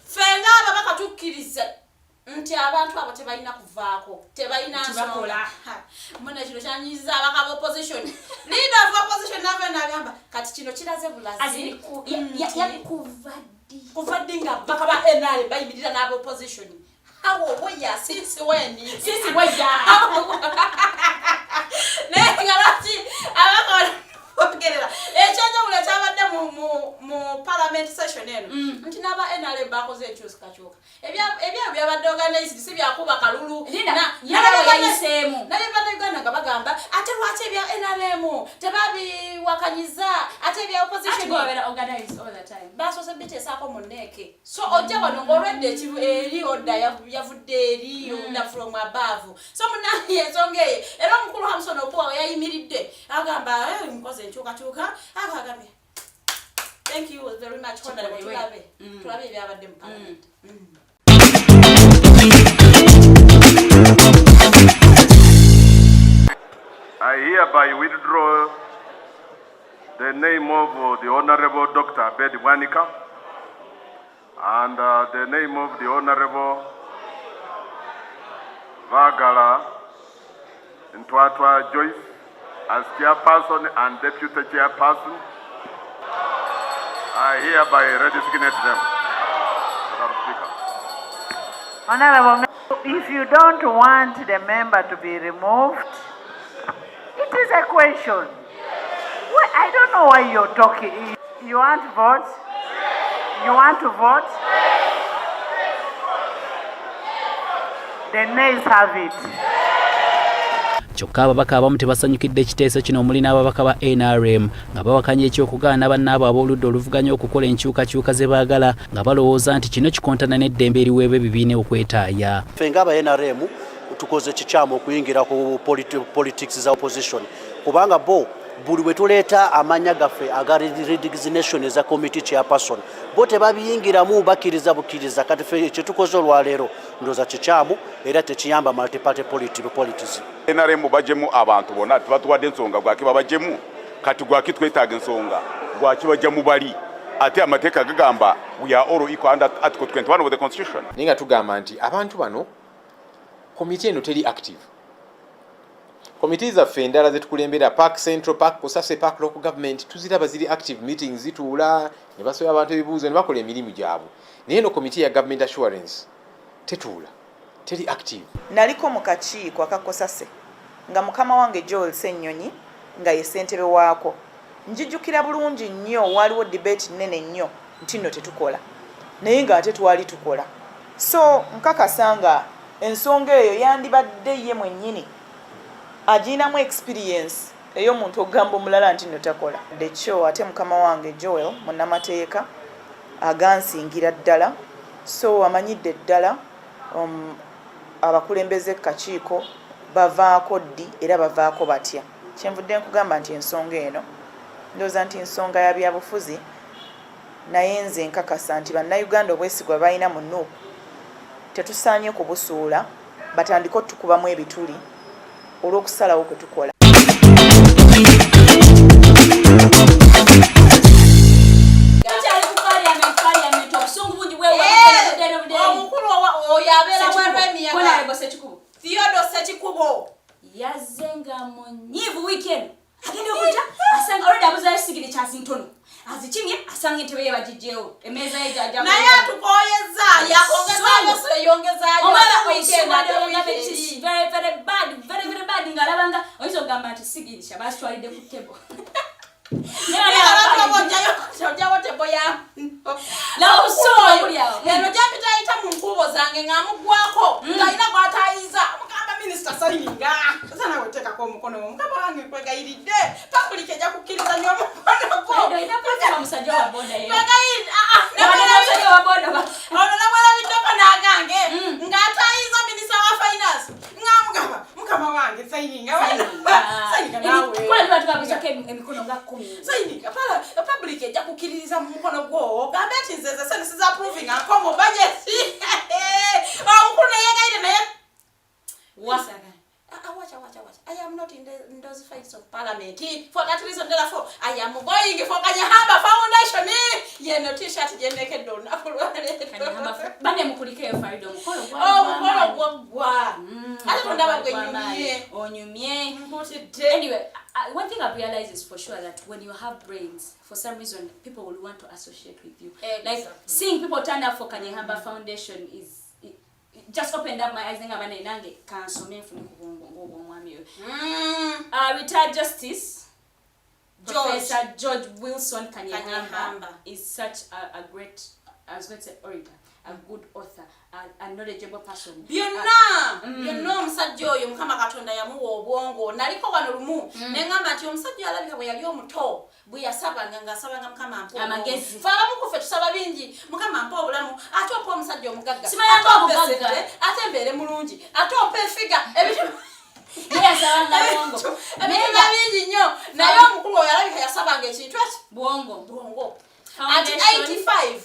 fenga baba katukkiriza nti abantu abo tebalina kuvaako tebalina nsonga muna kino kyanyiza abaka opposition leader of opposition nagamba kati kino kiraze bulazi kuvaddi nga baka ba NRM bayimirira n'aba opposition awo boya since when nengalati abaka ogerera ekyanja bula kyabadde mu parliament session eno nti n'aba NRM bakoze ekyukakyuka ebya byabadde organized si byakuba kalulu yayiseemu naye Uganda nga bagamba ate lwaki ebya NRM tebabiwakanyiza ate ebya opposition organized all the time basoose biteesaako mu neeke so ojja wano ng'olwedde eri odda yavudde eri odda from above so munaye ensonga eyo era omukulu Hamson Opuwa yayimiridde agamba nkoze enkyukakyuka agambye thank you very much tulabe ebyabadde mu parliament I hereby withdraw the name of the Honorable Dr. Bedi Bwanika and the name of the Honorable Vagala Ntwatwa Joyce as chairperson and deputy chairperson. I hereby redesignate them. Madam Speaker. Honorable, if you don't want the member to be removed, it is a question. Well, I don't know why you're talking. You want to vote? You want to vote? The nays have it. Kyokka ababaka abamu tebasanyukidde ekiteeso kino omuli n'ababaka ba NRM nga bawakanya ekyokugaana bannaabo ab'oludda oluvuganya okukola enkyukakyuka ze baagala nga balowooza nti kino kikontana n'eddembe eriweebwa ebibiina okwetaaya. Ffe ng'aba NRM tukoze kikyamu okuyingira ku politics za opposition kubanga bo buli bwe tuleeta amanya gaffe aga resignation eza committee chairperson bo tebabiyingiramu bakkiriza bukkiriza kati ffe kye tukoze olwaleero ndooza kikyamu era tekiyamba multi-party politics. NRM bajjemu abantu bonna tebatuwadde ensonga gwaki babajjemu kati gwaki twetaaga ensonga gwaki bajja mu bali ate amateeka gagamba we are all equal under article 21 of the constitution. Naye nga tugamba nti abantu bano komiti eno teri active. Komiti zaffe endala zetukulembera Park Central, Park Kusase, Park Local Government tuziraba ziri active meetings zituula ne basoya abantu ebibuuzo ne bakola emirimu gyabwe. Naye eno komiti ya Government Assurance tetuula teri active. Naliko mu kakiiko akakusase nga mukama wange Joel Ssennyonyi nga ye ssentebe waako. Njijjukira bulungi nnyo waliwo debate nnene nnyo nti nno tetukola naye ng'ate twali tukola. So nkakasa nga ensonga eyo yandibadde ye mwennyini aginamu experience ey'omuntu okugamba omulala nti nno takola. Ekyo ate mukama wange Joel munnamateeka agansingira ddala so amanyidde ddala abakulembeze kakiiko bavaako ddi era bavaako batya. Kyenvudde nkugamba nti ensonga eno ndowooza nti nsonga ya byabufuzi naye nze nkakasa nti bannayuganda obwesigwa balina mu Nuupu tetusaanye kubusuula batandika otukubamu ebituli olw'okusalawo kwe tukola. tukoleddeo emeza ejaja naye atukoyeza yakongezaayo seyongezaayo very bad ngalabanga oyinza okugamba nti sigirisha basitwalidde ku tebo ojawo tebo ya eno gyapitayita mu nkubo zange ng'amugwako ng'alina gw'atayiza mugamba minisita sayininga sana weteekako omukono wo mukama wange nkwegayiridde pabulik ejja kukkiriza nnyo omukono gwo ono namwalabiddeko n'agange ng'atayiza minisita wa finance ng'amugamba mukama wange sayininga sayininga pabulik ejja kukkiririza mu mukono gwo gambe nti nze senisiza approving ako mu budget omukulu neyegayire naye wasaga watch. I am not in those fights of parliament. For that reason, therefore, I am going for Kanyeihamba Foundation. Yeah, no t-shirt, you naked don't. Bane mukulike Farida mukolo gwa. I don't know on you me. Anyway, one thing I've realized is for sure that when you have brains, for some reason, people will want to associate with you. Like seeing people turn up for Kanyeihamba Foundation is just opened up my eyes. Retired Justice Professor George Wilson Kanyeihamba is such a great, I was going to say orator, a good author, a knowledgeable person. Byonna omusajja oyo mukama Katonda yamuwa obwongo naliko wano lumu nengamba nti omusajja alabika bwe yali omuto bwe yasabanga ng'asabanga mukama mpo amagezi faamu kufe tusaba bingi mukama mpo obulamu ate ompa omusajja omugagga ate mbeere mulungi ate ompa efiga ebintu bingi nnyo naye omukulu oyo alabika yasabanga ekintu eki bwongo at 85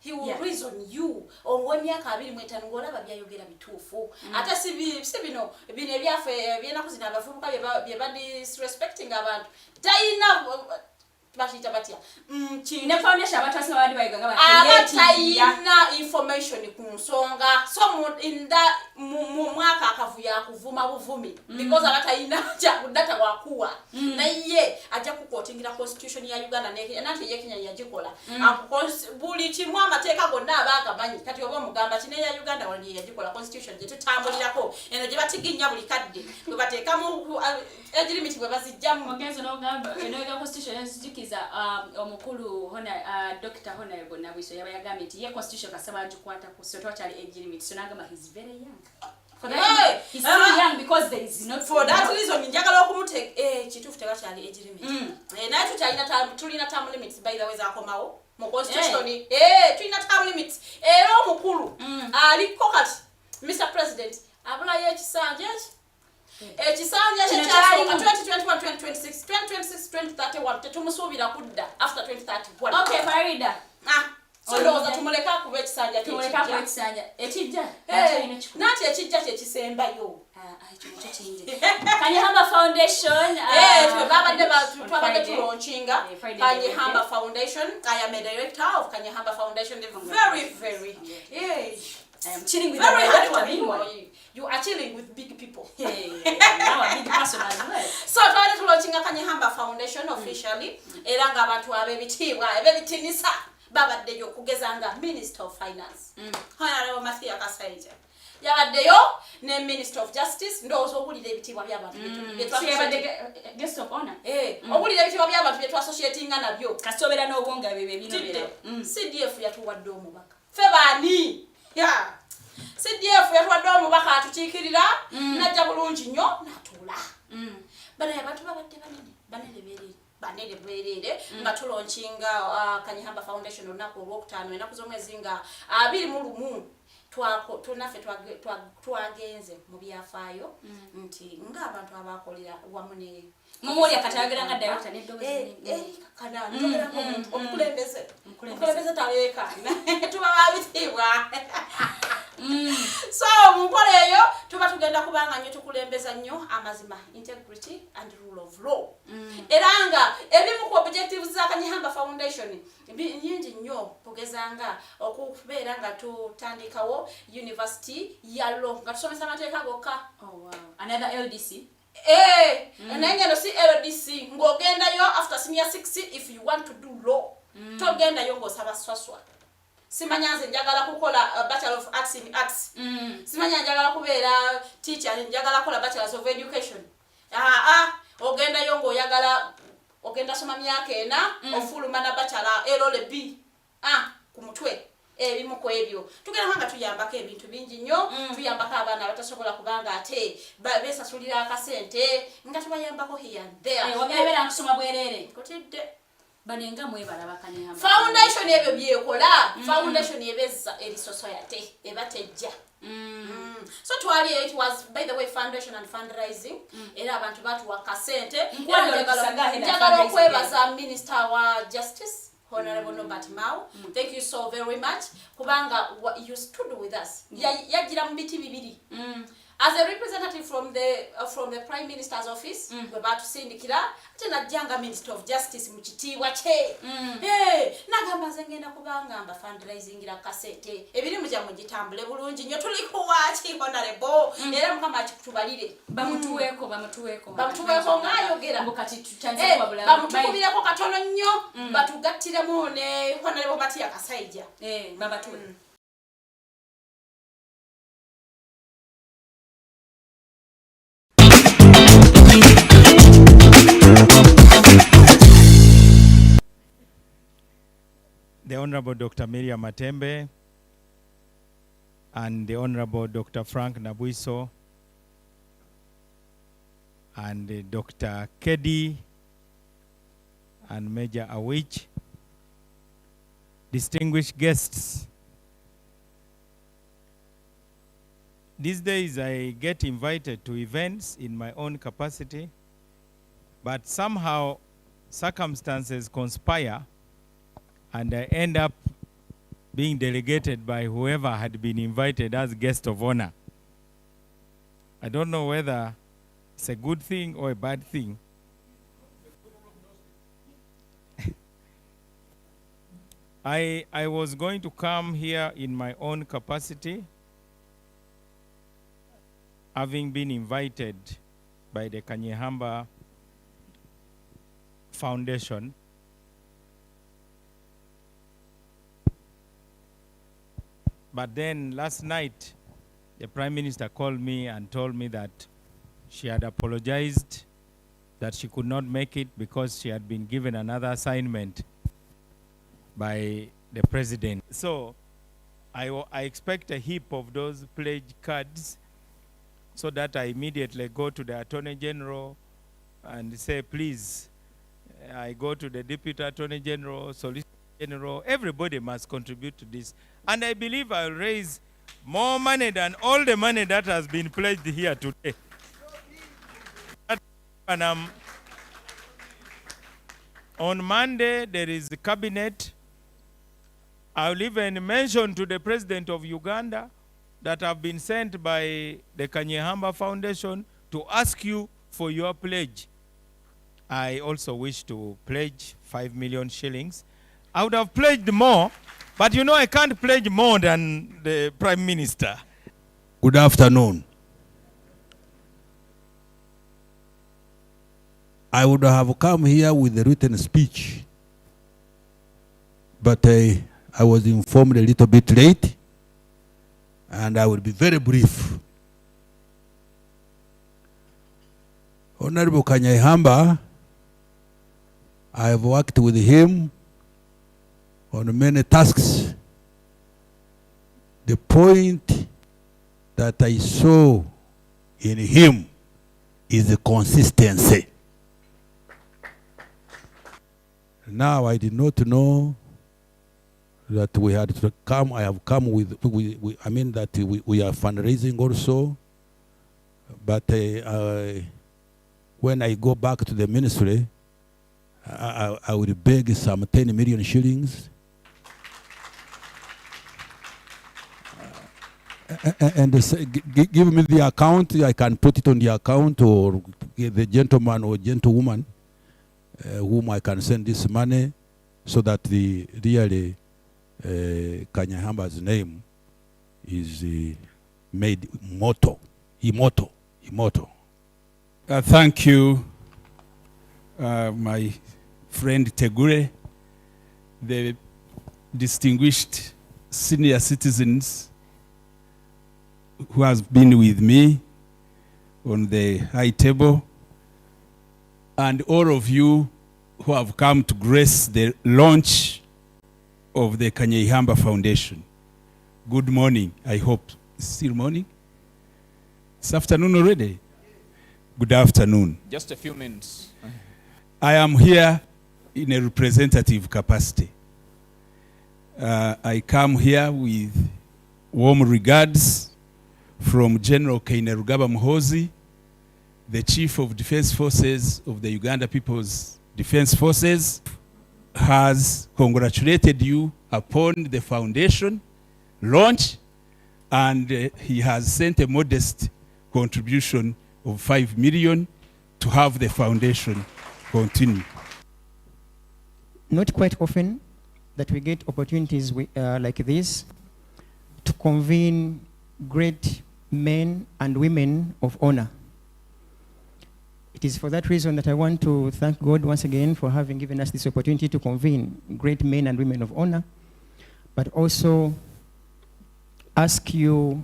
he will reason you omwemyaka 25 ng'olaba byayogera bituufu ate si bino ebyaffe ebyenaku zino abavubuka bye badisrespecting abantu tayina bashita batya ne foundation abatasi babadi bayiganga abatayina information ku nsonga so mu mwaka akavuya akuvuma buvumi because abatayina data wakuwa naye ajja kukotingira constitution ya Uganda nanti ye Kenya yagikola buli kimwa amateeka gonna abagamanyi kati oba omugamba kine ya Uganda wali yagikola constitution gye tutambulirako eno gye batiginya buli kadde bwe bateekamu age limit bwe bazijjamu ogenzo n'ogamba eno ya constitution yazikiza omukulu hona Dr. Honorable Nabwiso yaba yagambye nti ye constitution kasaba agikwata ku soto kyali age limit so nagamba he's very young. For that he's still young because there is not for that reason njagala okumute kitufu tebakyali age limit naye tulina term limits by the way zakomawo mu constitution tulina term limits era omukulu aliko kati Mr. President abulayo ekisanja ekisanja ky'ekyasooka 2021 2026 2031 tetumusuubira kudda after 2031. Okay Farida so ndowooza tumuleka kuba ekisanja ekijja nati ekijja kyekisembayo Kanyeihamba Foundation twabadde tulaunchinga Kanyeihamba Foundation. I am a director of Kanyeihamba Foundation. Very I am chilling with very hard. You are chilling with big people. Now a big person as well. So twabadde tulaunchinga Kanyeihamba Foundation officially era nga abantu abebitinisa babaddeyo okugezanga Minister of Finance Honorable Matthew Kasaija yabaddeyo ne Minister of Justice ndowooza owulira ebitiibwa by'abantu guest of honor owulira ebitiibwa by'abantu bye twassociatinga nabyo kasobera n'obwonga bibinobera CDF yatuwadde omubaka ffe baani CDF yatuwadde omubaka atukiikirira najja bulungi nnyo natuula bano abantu babadde banene bwerere nga tulaunchinga Kanyeihamba Foundation olunaku olwokutaano enaku z'omwezi nga 21 tunaffe twagenze mu byafaayo nti ng'abantu abakolera wamu ne mumuli akatayogera nga director n'eddoboozi kana ntogerako omukulembeze taleeka tuba babitiibwa so munkola eyo tuba tugenda kubanga nnyo tukulembeza nnyo amazima integrity and rule of law era nga ebimu ku objectives za Kanyeihamba Foundation nyingi nnyo tugezanga okubeera nga tutandikawo university ya law nga tusomesa amateeka gokka. Another LDC nange no si LDC ng'ogendayo after senior 6 if you want to do law togenda yo ng'osaba swaswa simanya nze njagala kukola Bachelor of Arts in Arts simanya njagala kubeera teacher njagala kukola Bachelor of Education ogenda yo ng'oyagala ogenda soma myaka ena ofuluma na Bachelor LLB ku mutwe ebimu ku ebyo tugenda nga tuyambako ebintu bingi nnyo tuyambako abaana abatasobola kubanga ate besasulira akasente nga tubayambako here and there wabeera nkusoma bwerere kotedde banenga mwebala Kanyeihamba foundation ebyo byekola foundation ebezza eri society ebatejja so twali it was by the way foundation and fundraising era abantu batuwa kasente njagala okwebaza minister wa justice Honorable Norbert Mao, thank you so very much. Kubanga, you stood with us. Yagira mbiti bibiri. As a representative from the Prime Minister's office, we're about to sindikira tena janga Minister of Justice mukitiwa che. Nagamba zengenda kubanga amba fundraising ira kasete. Ebiri mujja mugitambule bulungi nnyo tuliko wachi Honorable. Era mukama akitubalire. Bamutuweko ngayogera. Mbukati tutanze kwa bulala. Bamutukubireko katono nnyo. Batugattiremu ne Honorable Batia Kasaija. Babatuwe. The Honorable Dr. Miriam Matembe and the Honorable Dr. Frank Nabuiso and Dr. Teddy and Major Awich, distinguished guests. These days I get invited to events in my own capacity, but somehow circumstances conspire and I end up being delegated by whoever had been invited as guest of honor. I don't know whether it's a good thing or a bad thing. I was going to come here in my own capacity, having been invited by the Kanyeihamba Foundation. But then last night, the Prime Minister called me and told me that she had apologized, that she could not make it because she had been given another assignment by the President. So I expect a heap of those pledge cards so that I immediately go to the Attorney General and say, please, I go to the Deputy Attorney General, Solicitor General, everybody must contribute to this. And I believe I'll raise more money than all the money that has been pledged here today. And on Monday, there is the cabinet. I'll even mention to the President of Uganda that have been sent by the Kanyeihamba Foundation to ask you for your pledge. I also wish to pledge 5 million shillings. I would have pledged more, but you know I can't pledge more than the Prime Minister. Good afternoon. I would have come here with a written speech, but I was informed a little bit late, and I will be very brief. Honorable Kanyeihamba, I have worked with him on many tasks. The point that I saw in him is the consistency. Now I did not know that we had to come. I have come with, I mean that we are fundraising also. But when I go back to the ministry, I will beg some 10 million shillings. And give me the account. I can put it on the account, or the gentleman or gentlewoman whom I can send this money, so that the really Kanyeihamba's name is made immortal. Thank you, my friend Tegure. the distinguished senior citizens who has been with me on the high table, and all of you who have come to grace the launch of the Kanyeihamba Foundation. Good morning, I hope. It's still morning? It's afternoon already? Good afternoon. Just a few minutes. I am here in a representative capacity. I come here with warm regards from General Kainerugaba Muhoozi, the Chief of Defense Forces of the Uganda People's Defense Forces, has congratulated you upon the foundation launch, and he has sent a modest contribution of 5 million to have the foundation continue. Not quite often that we get opportunities like this to convene great men and women of honor. It is for that reason that I want to thank God once again for having given us this opportunity to convene great men and women of honor, but also ask you,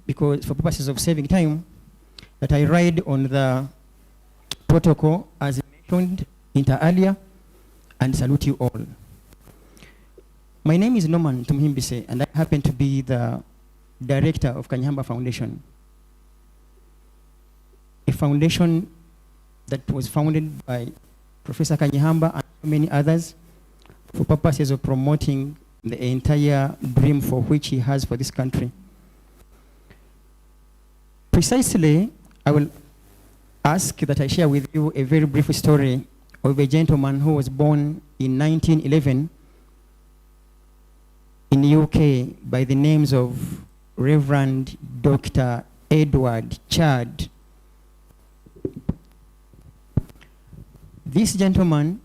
because for purposes of saving time, that I ride on the protocol as mentioned inter alia and salute you all. My name is Norman Tumhimbise, and I happen to be the director of Kanyeihamba Foundation, a foundation that was founded by Professor Kanyeihamba and many others for purposes of promoting the entire dream for which he has for this country. Precisely, I will ask that I share with you a very brief story of a gentleman who was born in 1911 in the UK by the names of Reverend Dr. Edward Chad. This gentleman,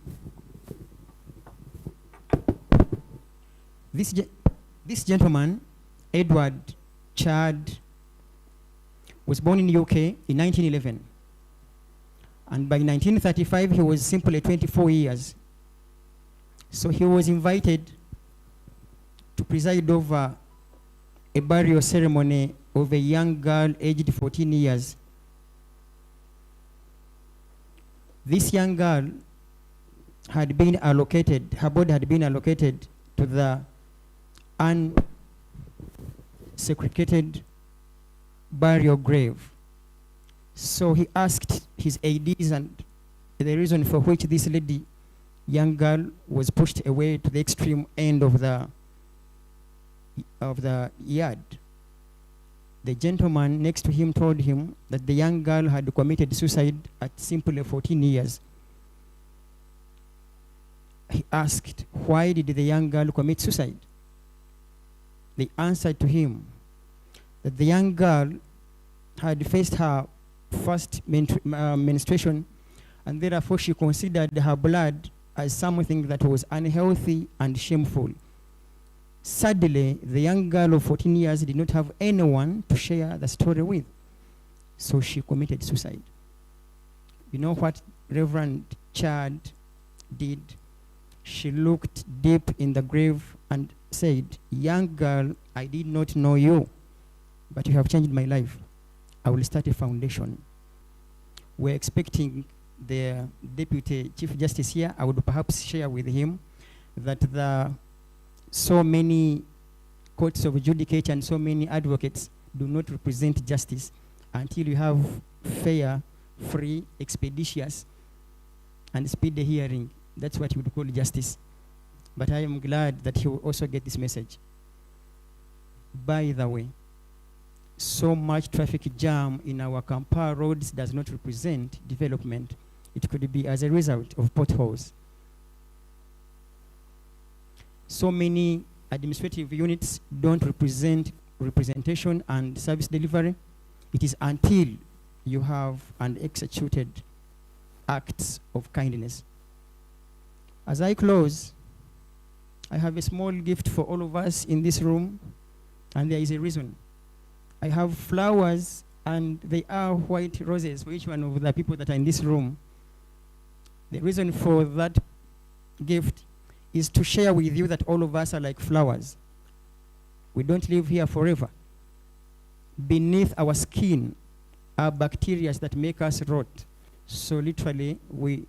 Edward Chad, was born in the UK in 1911. And by 1935, he was simply 24 years. So he was invited to preside over a burial ceremony of a young girl aged 14 years. This young girl had been allocated, her body had been allocated to the unsecreted burial grave. So he asked his ADs, and the reason for which this young girl was pushed away to the extreme end of the yard. The gentleman next to him told him that the young girl had committed suicide at simply 14 years. He asked, why did the young girl commit suicide? They answered to him that the young girl had faced her first menstruation, and therefore she considered her blood as something that was unhealthy and shameful. Sadly, the young girl of 14 years did not have anyone to share the story with, so she committed suicide. You know what Reverend Chad did? She looked deep in the grave and said, young girl, I did not know you, but you have changed my life. I will start a foundation. We're expecting the Deputy Chief Justice here. I would perhaps share with him that so many courts of judicature and so many advocates do not represent justice until you have fair, free, expeditious, and speedy hearing. That's what you would call justice. But I am glad that he will also get this message. By the way, so much traffic jam in our Kampala roads does not represent development. It could be as a result of potholes. So many administrative units don't represent representation and service delivery. It is until you have an executed acts of kindness. As I close, I have a small gift for all of us in this room, and there is a reason. I have flowers, and they are white roses for each one of the people that are in this room. The reason for that gift is to share with you that all of us are like flowers. We don't live here forever. Beneath our skin are bacteria that make us rot. So literally, we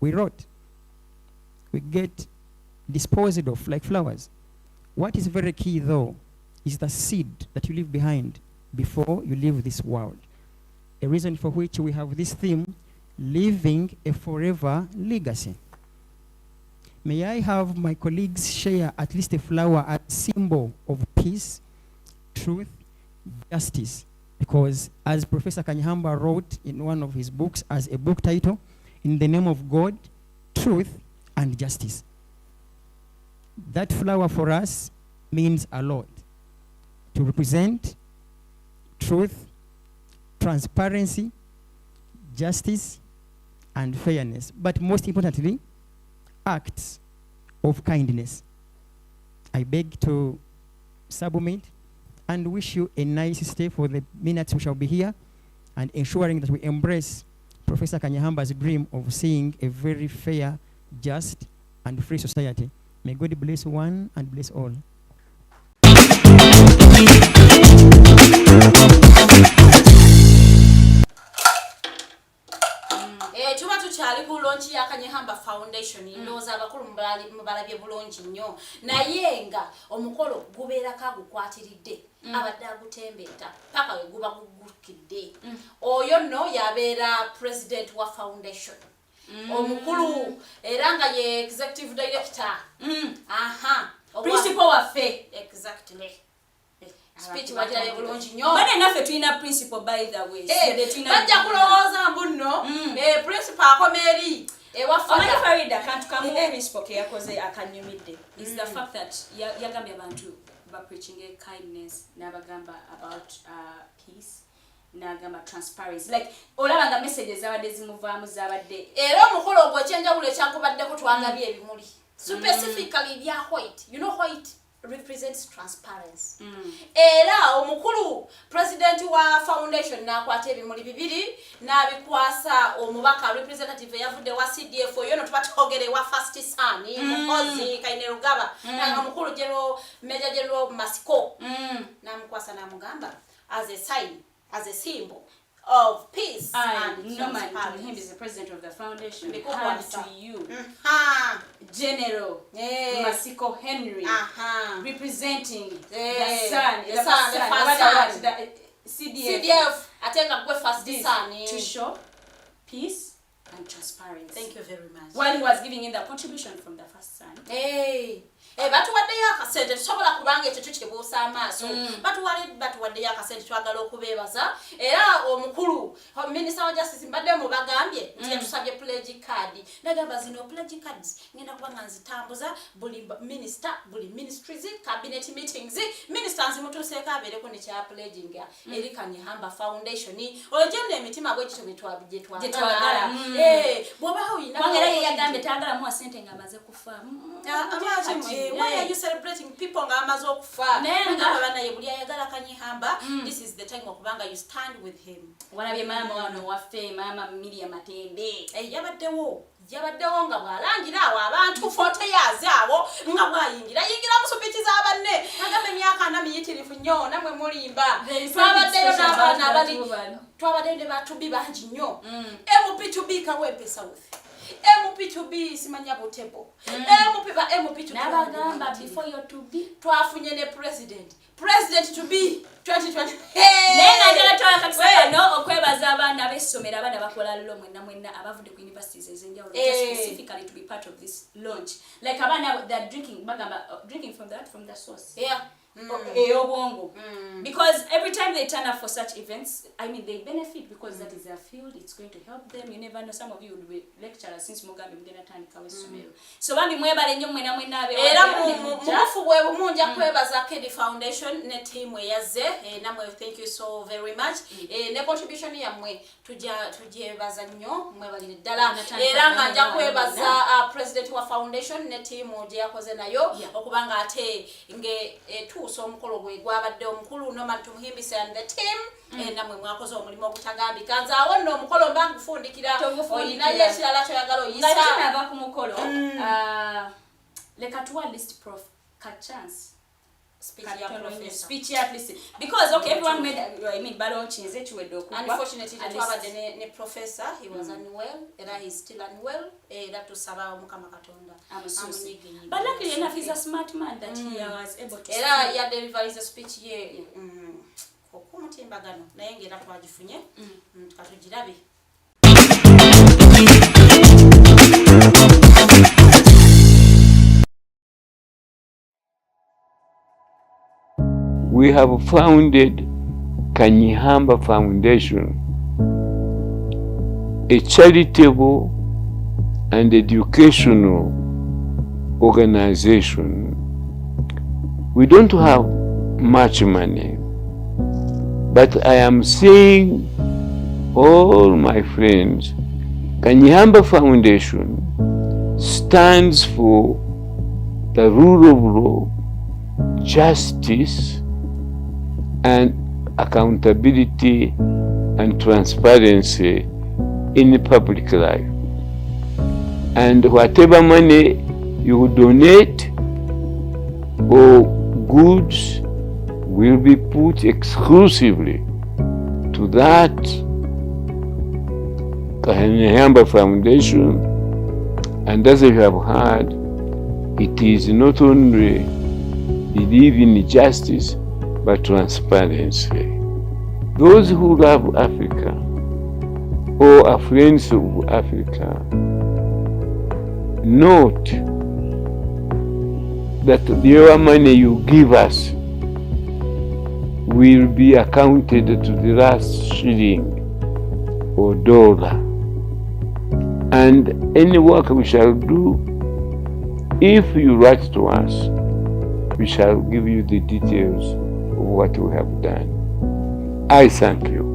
rot. We get disposed of like flowers. What is very key though is the seed that you leave behind before you leave this world. A reason for which we have this theme, leaving a forever legacy. May I have my colleagues share at least a flower as a symbol of peace, truth, justice. Because as Professor Kanyeihamba wrote in one of his books as a book title, in the name of God, truth, and justice. That flower for us means a lot. To represent truth, transparency, justice, and fairness. But most importantly, acts of kindness. I beg to submit and wish you a nice stay for the minutes we shall be here, and ensuring that we embrace Professor Kanyeihamba's dream of seeing a very fair, just, and free society. May God bless one and bless all. Tuba tukyali ku launch ya Kanyeihamba Foundation ndowooza abakulu mubalabye bulungi nnyo naye nga omukolo gubeerako agukwatiridde abadde agutembeeta paka we guba gugukidde oyo nno yabeera president wa foundation omukulu era nga ye executive director principal waffe exactly speech wajja bulungi nnyo bane naffe tulina principal by the way bajja kulowooza mbu nno principal akomeeri Omanyi Farida kantu kamu principal ke yakoze akanyumidde is the fact that yagambye abantu ba preaching kindness n'abagamba about peace n'agamba transparency like olaba nga messages zabadde zimuvaamu zabadde era omukolo ogwo ekyenjawulo ekyakubaddeko twagabye ebimuli specifically bya white you know white represents transparency. Era omukulu president wa foundation nakwata ebimuli bibiri nabikwasa omubaka representative yavudde wa CDF oyo no tubatogere wa first son mukozi Kainerugaba nga omukulu general major general Masiko namukwasa namugamba as a sign as a symbol of peace and Norman to him is the president of the foundation. Hand to you, General Masiko Henry, representing the son, the first son, CDF. I think I'm going first son to show peace and transparency. Thank you very much. While he was giving in the contribution from the first son. Batuwaddeyo akasente tusobola kubanga ekyo kibuusa amaaso batuwaddeyo akasente twagala okubeebaza era omukulu minisita wa justice mbadde mubagambye nti yatusabye pledge card nagamba zino pledge cards ngenda kubanga nzitambuza buli minister buli ministries cabinet meetings minister nzimutuuseeko abeereko nekya pledging eri Kanyeihamba Foundation olugendo emitima bwekito gye twagala bw'obaho oyina wangera ye yagambye tayagala muwa sente ng'amaze kufa why are you celebrating people nga amaze okufa ngaba bana ye buli ayagala Kanyeihamba this is the time okubanga you stand with him walabye mama wano waffe mama Miriam Matembe yabaddewo nga bwalangira awo abantu 40 years awo nga bwayingira musupiti z'abanne agamba emyaka 4 miyitirifu nnyo namwe mulimba twabaddeyo n'abaana abali twabaddeyo ne batubi bangi nnyo MP2B kawempesa wuthi MP2B simanya butebo MP2B nabagamba before you to be twafunye ne president to be 2020 nena njala toya kakisaba no okwebaza abaana b'essomero abaana bakola llo mwenna abavudde ku universities ezenjawulo specifically to be part of this launch like abaana they are drinking from the source because every time they turn up for such events, I mean they benefit because that is their field, it's going to help them. You never know, some of you would be lecturers since Mugambi mgena tandika w'essomero. So bambi mwebale nnyo mwena abe era obunafu bwe bumunja kwebaza Kedi Foundation ne team eyazze namwe thank you so very much ne contribution yammwe tujebaza nnyo mwebalire ddala era nga nja kwebaza president wa foundation ne team gye yakoze nayo okubanga ate nge tuusa omukolo gwe gwabadde omukulu Norman Tumuhimbise and the team namwe mwakoze omulimu ogutagambika nze awo nno omukolo mba ngufundikira olinayo ekirala kyoyagala oyisa nga tunava ku mukolo leka tuwa list prof kachance speech at least because okay everyone made I mean balochinze chiwedde okugwa unfortunately twabadde ne professor he was unwell era he is still unwell era tusaba Mukama Katonda amunyige but luckily enough he's a smart man that he was able to era ya deliver his speech ye okumutimbagano naye ngera twagifunye tukatugirabe. We have founded Kanyeihamba Foundation, a charitable and educational organization. We don't have much money, but I am saying, all my friends, Kanyeihamba Foundation stands for the rule of law, justice, and accountability and transparency in public life. And whatever money you donate or goods will be put exclusively to that Kanyeihamba Foundation. And as you have heard, it is not only believing in justice but transparency. Those who love Africa or are friends of Africa note that the money you give us will be accounted to the last shilling or dollar. And any work we shall do, if you write to us, we shall give you the details of what we have done. I thank you.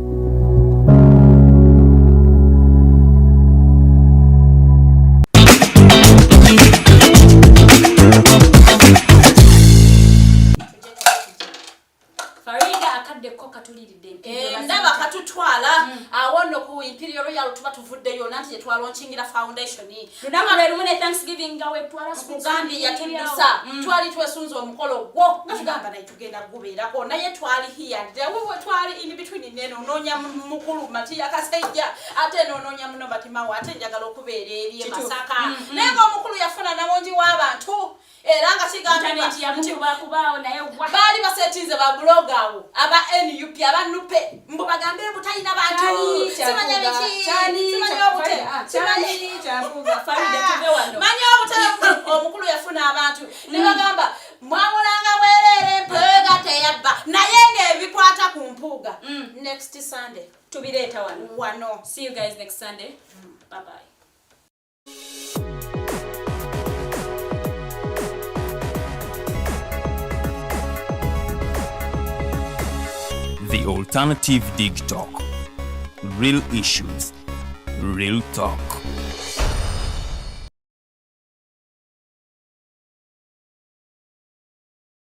ndaba katutwala awono ku Imperial Royal tuba tuvuddeyo nanti twalonkingira foundation lunamwe Thanksgiving ngawe twala Buganda yatulisa twali twesunza omukolo gwo tugamba naye tugenda gubeerako naye twali here wewe twali in between neno nonya mukulu mati akasajja ate nonya muno batimawo ate njagala okubeera eri Masaka naye omukulu yafuna nabonji w'abantu era nga sigambibwa nti bakubaawo naye baali basetinze ba blogger awo aba NUP aba nupe mbu bagambe butalina bantu simanya biki simanya obute simanya kyavuga Farida tuve wano manya obute omukulu yafuna abantu ne bagamba mwamulanga bwerere Mpuuga teyabba naye ng'ebikwata ku Mpuuga next Sunday tubireeta wano. See you guys next Sunday. Bye bye. The Alternative Dig Talk. Real issues, real talk.